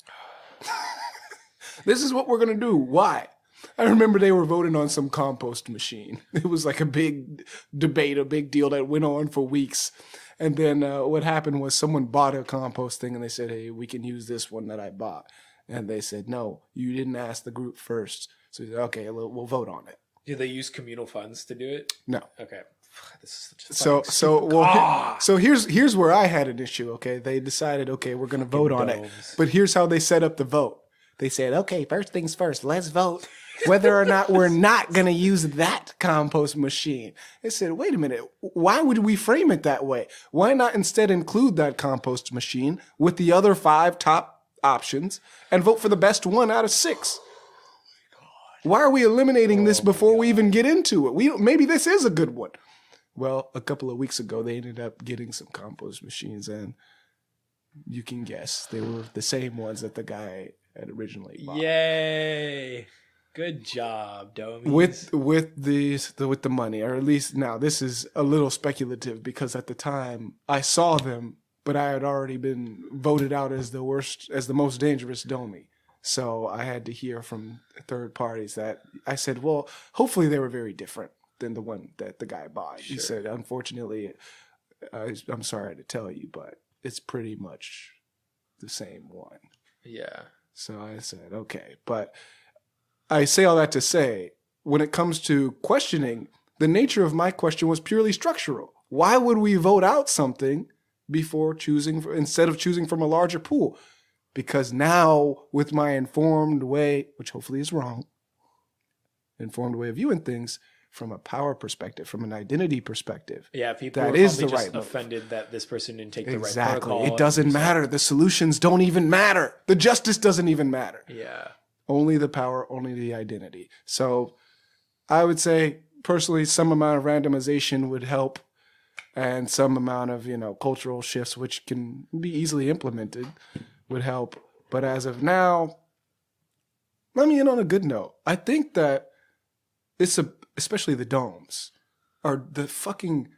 This is what we're gonna do. Why? I remember they were voting on some compost machine. It was like a big debate, a big deal that went on for weeks. And then what happened was someone bought a compost thing, and they said, "Hey, we can use this one that I bought." And they said, "No, you didn't ask the group first." So he said, "Okay, we'll vote on it." Do they use communal funds to do it? No. Okay. This is such a so here's where I had an issue. Okay, they decided, okay, we're gonna vote on it, but here's how they set up the vote. They said, "Okay, first things first, let's vote whether or not we're not gonna use that compost machine." They said, "Wait a minute, why would we frame it that way? Why not instead include that compost machine with the other 5 top options and vote for the best one out of 6? Why are we eliminating this before we even get into it? Maybe this is a good one." Well, a couple of weeks ago, they ended up getting some compost machines, and you can guess they were the same ones that the guy had originally bought. Yay! Good job, Domies. With the money, or at least now this is a little speculative because at the time I saw them, but I had already been voted out as the worst, as the most dangerous Domi. So I had to hear from third parties that I said, well, hopefully they were very different than the one that the guy bought. Sure. He said, "Unfortunately, I'm sorry to tell you, but it's pretty much the same one." Yeah. So I said, okay. But I say all that to say, when it comes to questioning, the nature of my question was purely structural. Why would we vote out something before instead of choosing from a larger pool? Because now, with my informed way, which hopefully is wrong, informed way of viewing things, from a power perspective, from an identity perspective. Yeah, people that are is probably the just right offended move. that this person didn't take the right Exactly. protocol. It doesn't matter. The solutions don't even matter. The justice doesn't even matter. Yeah. Only the power, only the identity. So I would say, personally, some amount of randomization would help, and some amount of, cultural shifts, which can be easily implemented, would help. But as of now, let me end on a good note. I think that especially the domes, are the fucking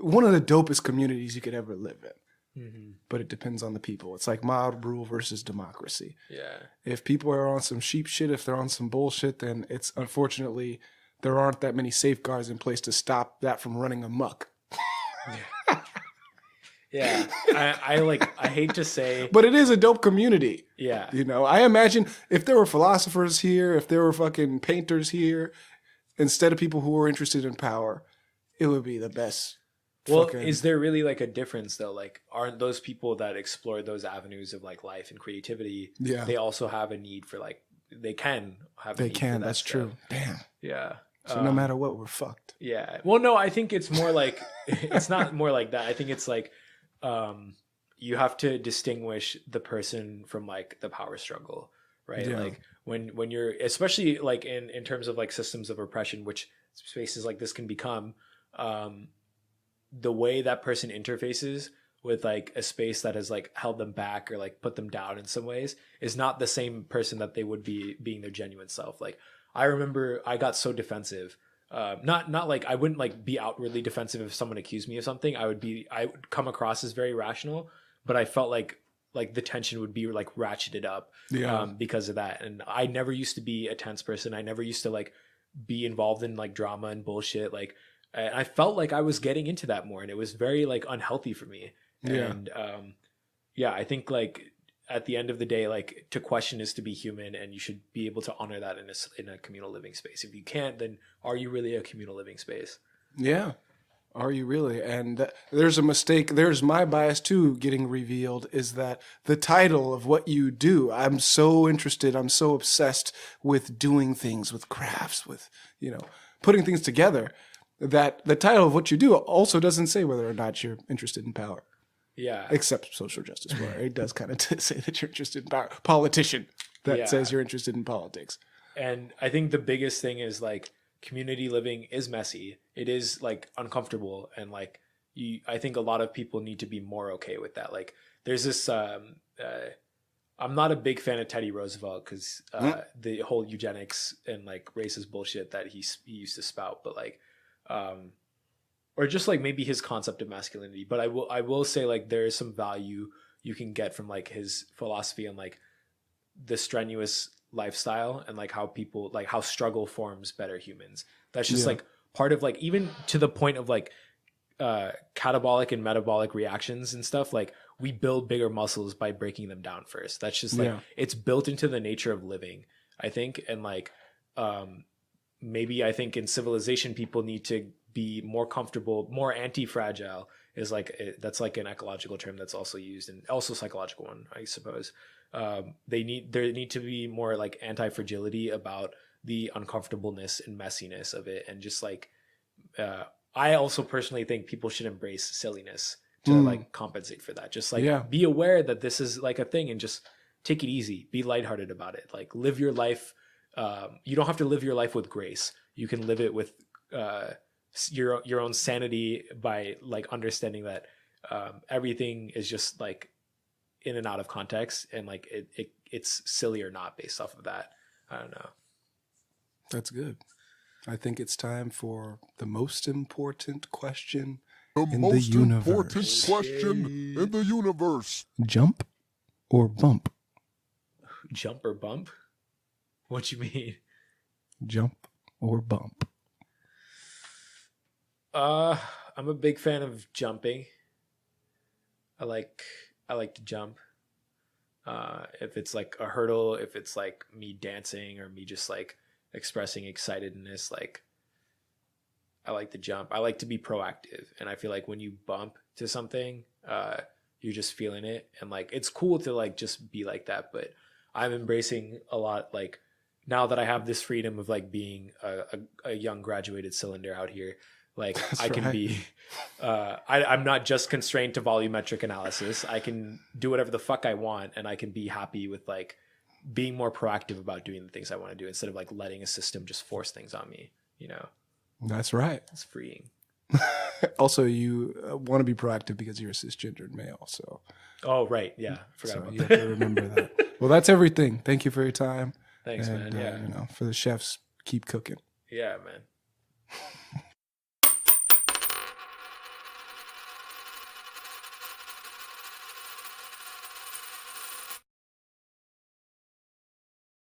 one of the dopest communities you could ever live in. Mm-hmm. But it depends on the people. It's like mob rule versus democracy. Yeah. If people are on some sheep shit, if they're on some bullshit, then it's unfortunately there aren't that many safeguards in place to stop that from running amok. Yeah. I hate to say, but it is a dope community. Yeah. I imagine if there were philosophers here, if there were fucking painters here, instead of people who were interested in power, it would be the best. Well, is there really like a difference though? Like, aren't those people that explore those avenues of like life and creativity? Yeah. They also have a need for they can have. They can. That's true. Damn. Yeah. So no matter what, we're fucked. Yeah. Well, no, I think it's more like it's not more like that. I think it's like you have to distinguish the person from like the power struggle, right? Yeah. Like when you're, especially like in terms of like systems of oppression, which spaces like this can become, the way that person interfaces with like a space that has like held them back or like put them down in some ways is not the same person that they would be being their genuine self. Like I remember I got so defensive. Not like I wouldn't like be outwardly defensive if someone accused me of something. I would come across as very rational, but I felt like the tension would be like ratcheted up because of that. And I never used to be a tense person. I never used to like be involved in like drama and bullshit. Like I felt like I was getting into that more, and it was very like unhealthy for me. Yeah. And I think like at the end of the day, like to question is to be human, and you should be able to honor that in a communal living space. If you can't, then are you really a communal living space? Yeah. Are you really? And there's a mistake. There's my bias too getting revealed, is that the title of what you do, I'm so interested, I'm so obsessed with doing things, with crafts, with, putting things together, that the title of what you do also doesn't say whether or not you're interested in power. Yeah. Except social justice warrior. It does kind of say that you're interested in power. Politician that says you're interested in politics. And I think the biggest thing is like community living is messy. It is like uncomfortable, and like I think a lot of people need to be more okay with that. Like there's this, I'm not a big fan of Teddy Roosevelt because the whole eugenics and like racist bullshit that he used to spout, but like, or just like maybe his concept of masculinity. But I will say like there is some value you can get from like his philosophy on like the strenuous lifestyle and like how people like how struggle forms better humans. That's just like part of like even to the point of like catabolic and metabolic reactions and stuff. Like we build bigger muscles by breaking them down first. That's just like it's built into the nature of living, I think. And like maybe I think in civilization people need to be more comfortable, more anti-fragile is like that's like an ecological term that's also used and also psychological one, I suppose. There need to be more like anti-fragility about the uncomfortableness and messiness of it. And just like I also personally think people should embrace silliness to like compensate for that. Just like be aware that this is like a thing and just take it easy, be lighthearted about it. Like live your life. You don't have to live your life with grace. You can live it with your own sanity by like understanding that everything is just like in and out of context, and like it's silly or not based off of that. I don't know. That's good. I think it's time for the most important question The in most the universe. important question in the universe. Jump or bump? Jump or bump? What you mean? Jump or bump? I'm a big fan of jumping. I like to jump. If it's like a hurdle, if it's like me dancing or me just like expressing excitedness, like I like to jump. I like to be proactive, and I feel like when you bump to something, you're just feeling it, and like it's cool to like just be like that. But I'm embracing a lot, like now that I have this freedom of like being a young graduated cylinder out here. Like That's I can right. be, I'm not just constrained to volumetric analysis. I can do whatever the fuck I want, and I can be happy with like being more proactive about doing the things I want to do instead of like letting a system just force things on me. You know, That's right. it's freeing. Also, you want to be proactive because you're a cisgendered male. So, Oh right, yeah, forgot so about you have that. to remember that. Well, that's everything. Thank you for your time. Thanks, and, man. Yeah, you know, for the chefs, keep cooking. yeah, man.